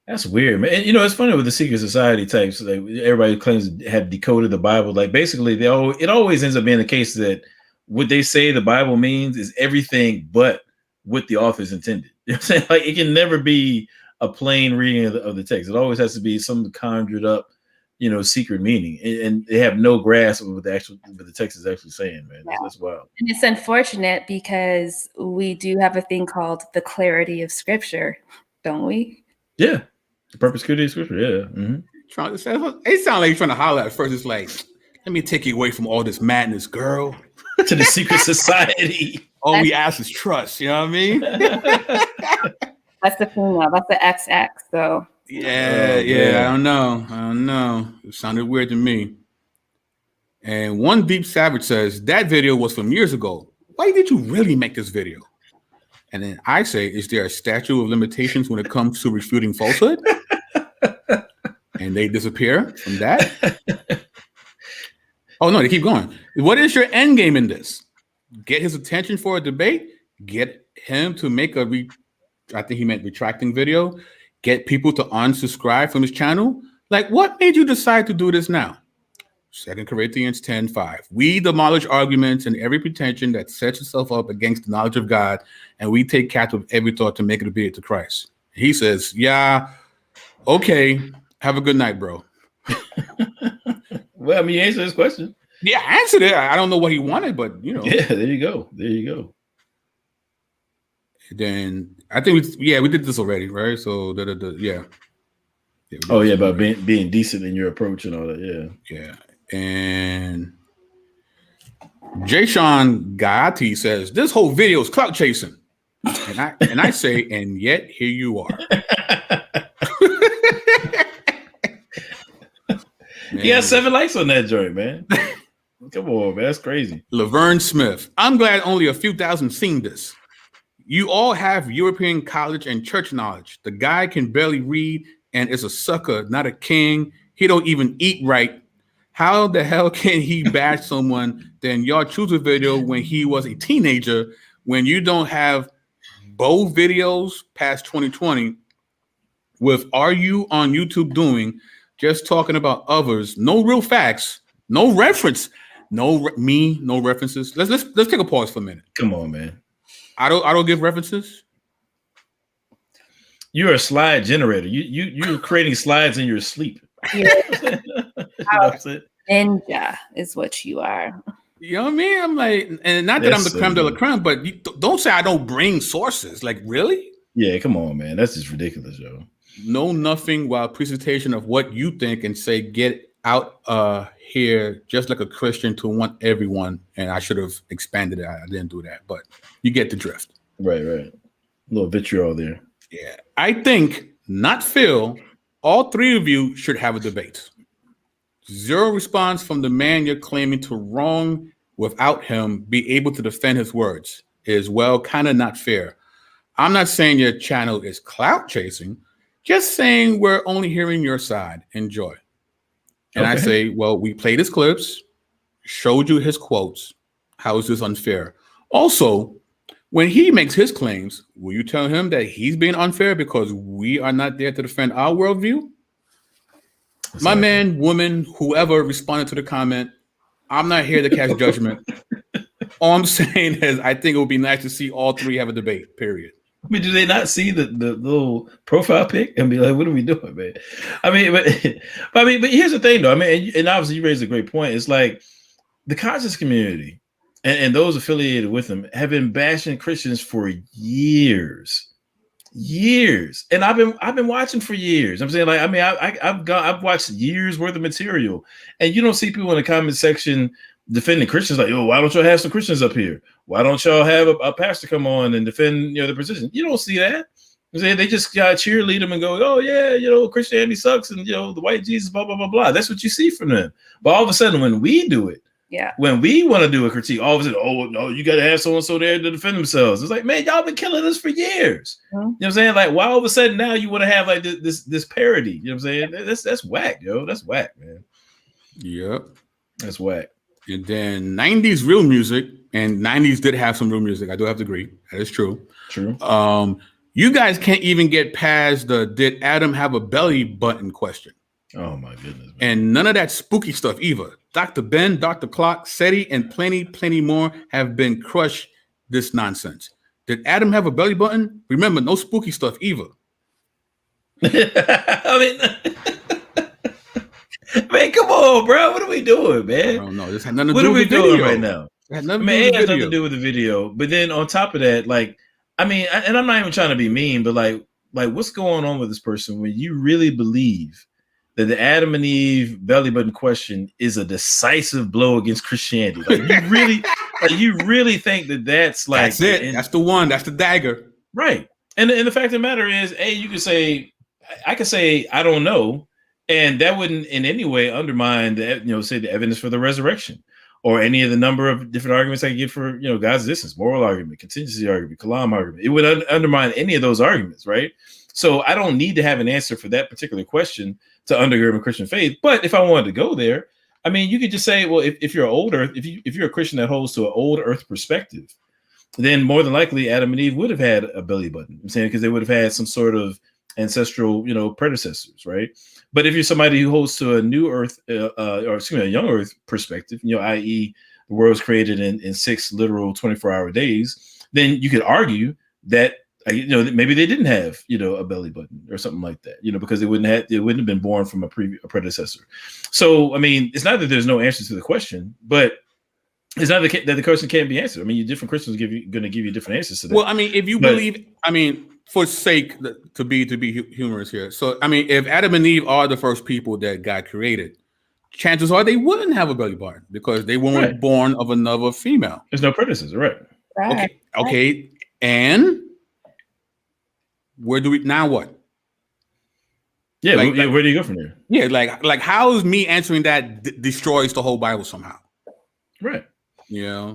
That's weird, man. And, it's funny with the secret society types. Like everybody claims to have decoded the Bible. Like basically, it always ends up being the case that what they say the Bible means is everything but what the author's intended. You know what I'm saying? Like it can never be a plain reading of the text. It always has to be some conjured up, secret meaning, and they have no grasp of what the text is actually saying, man. Yeah. That's wild. And it's unfortunate because we do have a thing called the clarity of Scripture, don't we? Yeah, the perspicuity of Scripture. Yeah. Mm-hmm. It sounds like you're trying to holler at first. It's like, let me take you away from all this madness, girl. To the secret society. All we ask is trust. You know what I mean? That's the female. That's the XX. So yeah. I don't know. It sounded weird to me. And one Deep Savage says, that video was from years ago. Why did you really make this video? And then I say, is there a statute of limitations when it comes to refuting falsehood? And they disappear from that. Oh, no, they keep going. What is your end game in this? Get his attention for a debate? Get him to make I think he meant retracting video? Get people to unsubscribe from his channel? Like, what made you decide to do this now? 2 Corinthians 10:5. We demolish arguments and every pretension that sets itself up against the knowledge of God, and we take captive every thought to make it obedient to Christ. He says, yeah, okay, have a good night, bro. Well, I mean, you answered his question. Yeah, I answered it. I don't know what he wanted, but you know. Yeah, there you go. There you go. Then I think we did this already, right? So yeah. Oh yeah, about being decent in your approach and all that. Yeah. Yeah. And Jay Sean Gatti says this whole video is clout chasing. And I say, and yet here you are. He got 7 likes on that joint, man. Come on, man. That's crazy. Laverne Smith. I'm glad only a few thousand seen this. You all have European college and church knowledge. The guy can barely read and is a sucker, not a king. He don't even eat right. How the hell can he bash someone? Then y'all choose a video when he was a teenager, when you don't have both videos past 2020 with are you on YouTube doing, just talking about others, no real facts, no reference, no references. Let's take a pause for a minute. Come on, man. I don't give references. You're a slide generator. You're creating slides in your sleep. Yeah. Ninja is what you are. You know what I mean? I'm like, and not that I'm the creme de la creme, but don't say I don't bring sources. Like, really? Yeah, come on, man. That's just ridiculous, yo. Know nothing while presentation of what you think and say, get out here just like a Christian to want everyone. And I should have expanded it. I didn't do that, but you get the drift. Right. A little vitriol there. Yeah. I think, not Phil, all three of you should have a debate. Zero response from the man you're claiming to wrong without him be able to defend his words is, well, kind of not fair. I'm not saying your channel is clout chasing, just saying we're only hearing your side. Enjoy. And I say, well, we played his clips, showed you his quotes. How is this unfair? Also, when he makes his claims, will you tell him that he's being unfair because we are not there to defend our worldview? Exactly. My man, woman, whoever responded to the comment, I'm not here to cast judgment. All I'm saying is I think it would be nice to see all three have a debate, period. I mean, do they not see the little profile pic and be like, what are we doing, man? I mean, but here's the thing, though. I mean, and obviously you raised a great point. It's like the conscious community and those affiliated with them have been bashing Christians for years. And I've been watching for years. I'm saying, like, I mean, I've watched years worth of material, and you don't see people in the comment section defending Christians like, oh, why don't y'all have some Christians up here? Why don't y'all have a pastor come on and defend, the position? You don't see that. I'm saying they just cheerlead them and go, oh yeah, Christianity sucks, and the white Jesus, blah blah blah blah. That's what you see from them. But all of a sudden, when we do it, when we want to do a critique, all of a sudden, oh no, you got to have so and so there to defend themselves. It's like, man, y'all been killing us for years. Mm-hmm. You know what I'm saying? Like, why all of a sudden now you want to have like this parody? You know what I'm saying? That's whack, yo. That's whack, man. Yep, that's whack. And then 90s real music, and 90s did have some real music. I do have to agree. That is true. True. You guys can't even get past the did Adam have a belly button question. Oh my goodness. Man. And none of that spooky stuff either. Dr. Ben, Dr. Clock, SETI, and plenty more have been crushed this nonsense. Did Adam have a belly button? Remember, no spooky stuff either. I mean, come on, bro. What are we doing, man? I don't know. This had nothing to do with the video. What are we doing right now? It has nothing to do with the video. But then on top of that, like, I mean, and I'm not even trying to be mean, but like what's going on with this person when you really believe that the Adam and Eve belly button question is a decisive blow against Christianity? Like, you really think that's like that's it? That's the one. That's the dagger, right? And the fact of the matter is, you could say, I could say I don't know, And that wouldn't in any way undermine the, say the evidence for the resurrection or any of the number of different arguments I could give for, God's existence, moral argument, contingency argument, kalam argument. It would undermine any of those arguments, right? So I don't need to have an answer for that particular question to undergird my Christian faith. But if I wanted to go there, I mean, you could just say, well, if you're older, if you're a Christian that holds to an old earth perspective, then more than likely Adam and Eve would have had a belly button. I'm saying because they would have had some sort of ancestral, predecessors, right? But if you're somebody who holds to a new earth, a young earth perspective, i.e., the world was created in 6 literal 24-hour days, then you could argue that maybe they didn't have a belly button or something like that, because they wouldn't have been born from a predecessor. So I mean, it's not that there's no answer to the question, but it's not that the question can't be answered. I mean, different Christians going to give you different answers to that. Well, I mean, if you believe, I mean, for sake to be humorous here. So, I mean, if Adam and Eve are the first people that God created, chances are they wouldn't have a belly button because they weren't born of another female. There's no predecessor, right? Okay. And where do we now? What? Yeah, where do you go from there? Yeah, like how is me answering that destroys the whole Bible somehow? Right.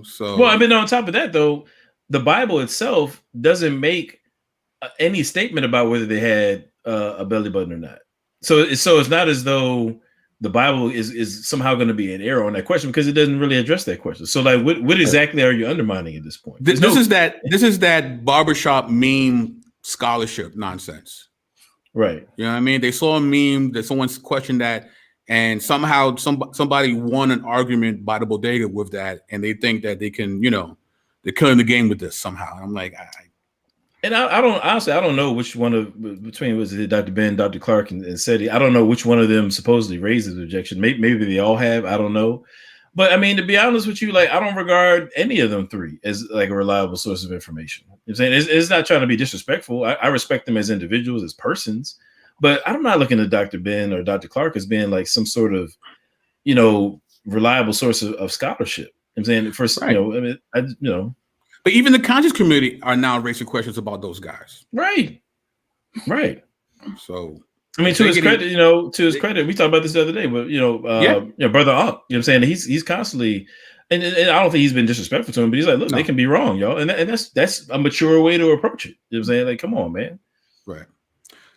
So well, I mean, on top of that, though, the Bible itself doesn't make any statement about whether they had a belly button or not. So it's not as though the Bible is somehow going to be an error on that question because it doesn't really address that question. So, like, what exactly are you undermining at this point? This is that barbershop meme scholarship nonsense, right? You know what I mean? They saw a meme that someone's questioned that. And somehow somebody won an argument by the bodega with that, and they think that they can, they're killing the game with this somehow. And I'm like, I don't know which one of between was it Dr. Ben, Dr. Clark, and Seti. I don't know which one of them supposedly raised the objection. Maybe they all have. I don't know. But I mean, to be honest with you, like I don't regard any of them three as like a reliable source of information. I'm saying it's not trying to be disrespectful. I respect them as individuals, as persons. But I'm not looking at Dr. Ben or Dr. Clark as being like some sort of, reliable source of scholarship. I'm saying first, right. But even the conscious community are now raising questions about those guys. Right. So I mean, to his credit, we talked about this the other day, but Brother Unk, what I'm saying, he's constantly, and I don't think he's been disrespectful to him, but he's like, look, they can be wrong, y'all, and that's a mature way to approach it. You know what I'm saying? Like, come on, man. Right.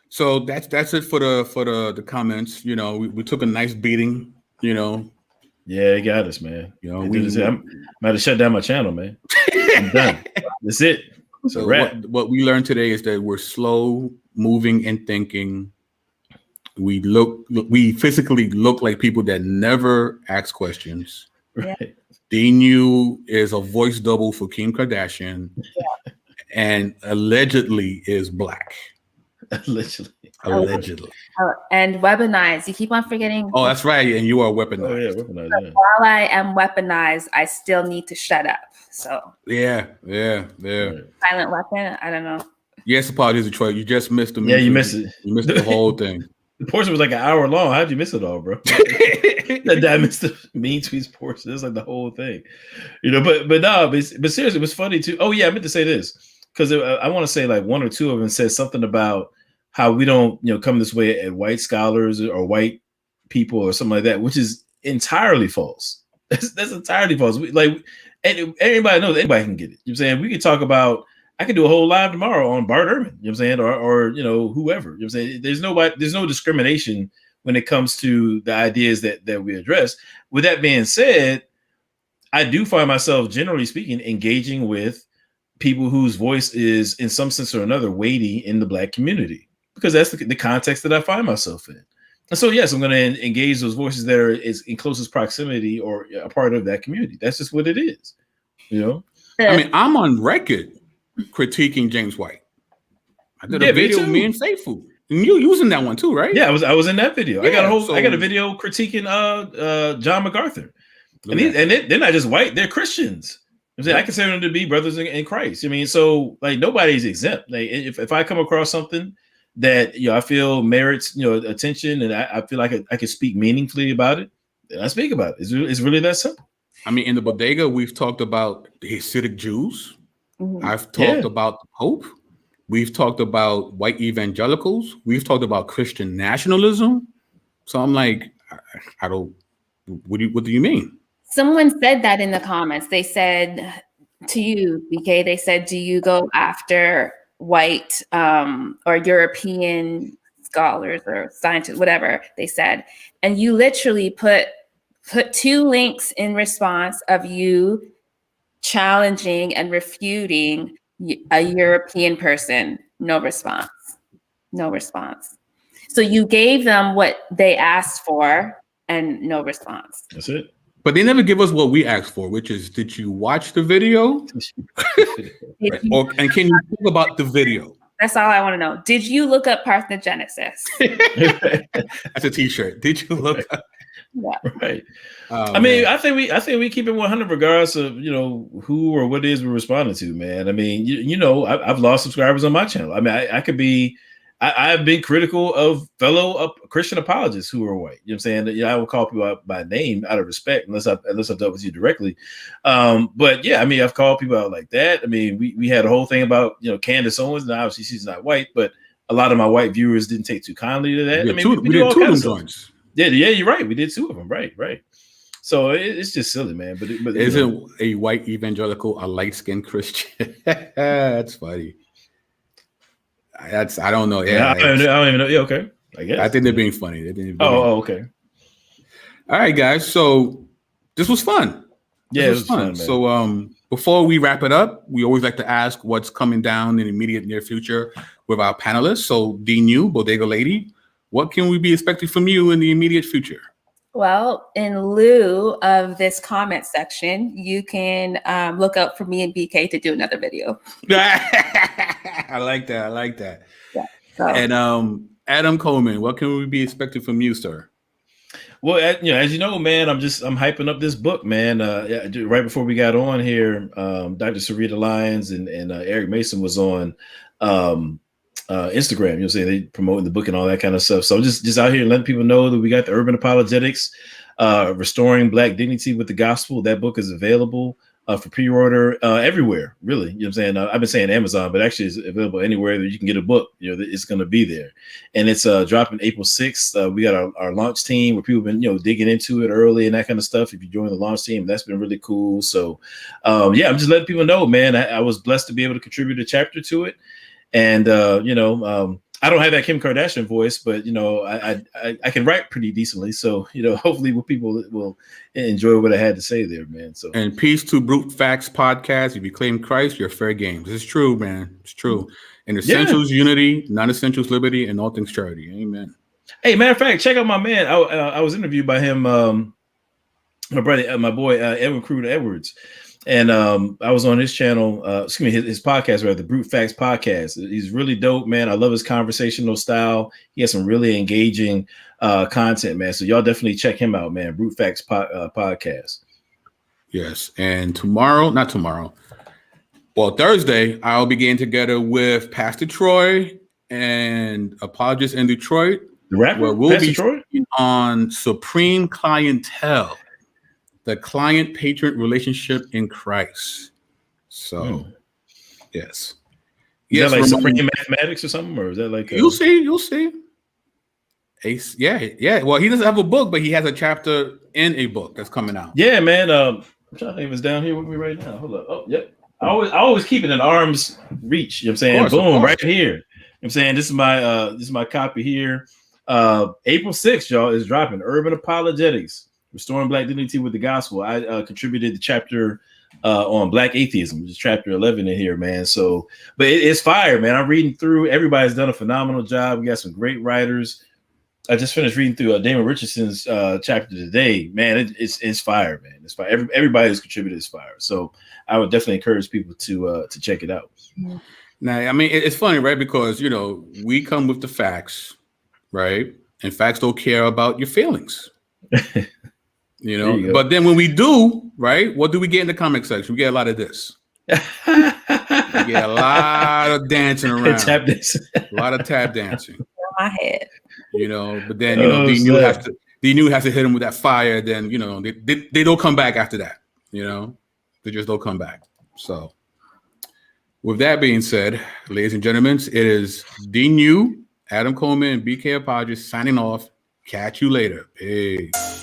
So that's it for the comments. We took a nice beating. Yeah, it got us, man. I might have shut down my channel, man. I'm done. That's it. So what we learned today is that we're slow moving and thinking. We physically look like people that never ask questions. Right. Dnew is a voice double for Kim Kardashian, and allegedly is black. Allegedly. And weaponized. You keep on forgetting. Oh, that's right. And you are weaponized. Oh, yeah, weaponized. So while I am weaponized, I still need to shut up. So yeah. Silent weapon. I don't know. Yes, apologies, Detroit. You just missed the. Yeah, you missed it. You missed the whole thing. The portion was like an hour long. How'd you miss it all, bro? That missed the mean tweets portion. It's like the whole thing, but seriously, it was funny too. Oh yeah, I meant to say this because I want to say like one or two of them said something about how we don't, come this way at white scholars or white people or something like that, which is entirely false. That's entirely false. Everybody knows anybody can get it. You know what I'm saying? We could talk about, I could do a whole live tomorrow on Bart Ehrman, you know what I'm saying? Or whoever, you know what I'm saying? There's no discrimination when it comes to the ideas that we address. With that being said, I do find myself, generally speaking, engaging with people whose voice is in some sense or another weighty in the Black community, because that's the context that I find myself in. And so, yes, I'm going to engage those voices that are in closest proximity or a part of that community. That's just what it is, I mean, I'm on record critiquing James White. I did a video with me and Faithful. And you using that one too, right? Yeah, I was in that video. Yeah, I got a video critiquing John MacArthur. And they're not just white, they're Christians. I consider them to be brothers in Christ. I mean, so like nobody's exempt. Like if I come across something that I feel merits attention, and I feel like I can speak meaningfully about it, then I speak about it. It's really that simple. I mean, in the bodega, we've talked about the Hasidic Jews. Mm-hmm. I've talked about the Pope. We've talked about white evangelicals. We've talked about Christian nationalism. So I'm like, I don't. What do you mean? Someone said that in the comments. They said to you, BK, they said, do you go after white or European scholars or scientists, whatever they said. And you literally put 2 links in response of you challenging and refuting a European person. No response. No response. So you gave them what they asked for and no response. That's it. But they never give us what we asked for, which is, did you watch the video? Right. And can you talk about the video? That's all I want to know. Did you look up parthenogenesis? That's a T-shirt. Did you look up? Yeah. Right. I mean, I think we keep it 100 regardless of who or what it is we're responding to, man. I mean, I've lost subscribers on my channel. I mean, I could be. I've been critical of fellow Christian apologists who are white. You know what I'm saying? I will call people out by name out of respect, unless I've dealt with you directly. But yeah, I mean, I've called people out like that. I mean, we had a whole thing about Candace Owens, and obviously she's not white, but a lot of my white viewers didn't take too kindly to that. We did two of them joints. Yeah, you're right. We did 2 of them. Right. So it's just silly, man. But isn't a white evangelical a light-skinned Christian? That's funny. I don't know. Yeah, I don't even know. Yeah, okay. I guess. I think they're being funny. Okay. All right, guys. So this was fun. Yeah, it was fun, man. So before we wrap it up, we always like to ask what's coming down in the immediate near future with our panelists. So Dnew, Bodega Lady, what can we be expecting from you in the immediate future? Well, in lieu of this comment section, you can look up for me and BK to do another video. I like that. Yeah. So. And Adam Coleman, what can we be expecting from you, sir? Well, as you know, man, I'm hyping up this book, man. Right before we got on here, Dr. Sarita Lyons and Eric Mason was on Instagram. They promoting the book and all that kind of stuff. So I'm just out here letting people know that we got the Urban Apologetics, Restoring Black Dignity with the Gospel. That book is available for pre-order everywhere, really. You know what I'm saying? I've been saying Amazon, but actually it's available anywhere that you can get a book. It's going to be there. And it's dropping April 6th. We got our launch team where people have been, digging into it early and that kind of stuff. If you join the launch team, that's been really cool. So, I'm just letting people know, man, I was blessed to be able to contribute a chapter to it. And, I don't have that Kim Kardashian voice, but, I can write pretty decently. So, hopefully people will enjoy what I had to say there, man. So, and peace to Brute Facts Podcast. If you claim Christ, you're fair game. This is true, man. It's true. In essentials, unity, non-essentials, liberty, and all things charity. Amen. Hey, matter of fact, check out my man. I was interviewed by him, my brother, my boy, Edwin Crude Edwards. And I was on his channel, his podcast, rather, the Brute Facts Podcast. He's really dope, man. I love his conversational style. He has some really engaging content, man. So y'all definitely check him out, man. Brute Facts Podcast. Yes. And Thursday, I'll be getting together with Pastor Troy and Apologist in Detroit. The rapper, where we'll Pastor be Troy? on Supreme Clientele. The client-patron relationship in Christ. So, yes. Is that like Supreme Mathematics or something? Or is that like... You'll see. Ace, yeah. Well, he doesn't have a book, but he has a chapter in a book that's coming out. Yeah, man. I'm trying to think if it's down here with me right now. Hold up. Oh, yep. I always keep it in arm's reach. You know what I'm saying? Boom, right here. You know what I'm saying? This is my copy here. April 6th, y'all, is dropping Urban Apologetics. Restoring Black Dignity with the Gospel. I contributed the chapter on Black Atheism, which is chapter 11 in here, man. So, but it's fire, man. I'm reading through. Everybody's done a phenomenal job. We got some great writers. I just finished reading through Damon Richardson's chapter today, man. It's fire, man. It's fire. Everybody who's contributed is fire. So I would definitely encourage people to check it out. Now, I mean, it's funny, right? Because we come with the facts, right? And facts don't care about your feelings. But then when we do, right, what do we get in the comic section? We get a lot of this. We get a lot of dancing around. Tap dancing. A lot of tap dancing. My head. But then Dnew has to hit him with that fire. Then they don't come back after that. They just don't come back. So, with that being said, ladies and gentlemen, it is Dnew, Adam Coleman, and BK Apologist signing off. Catch you later. Peace.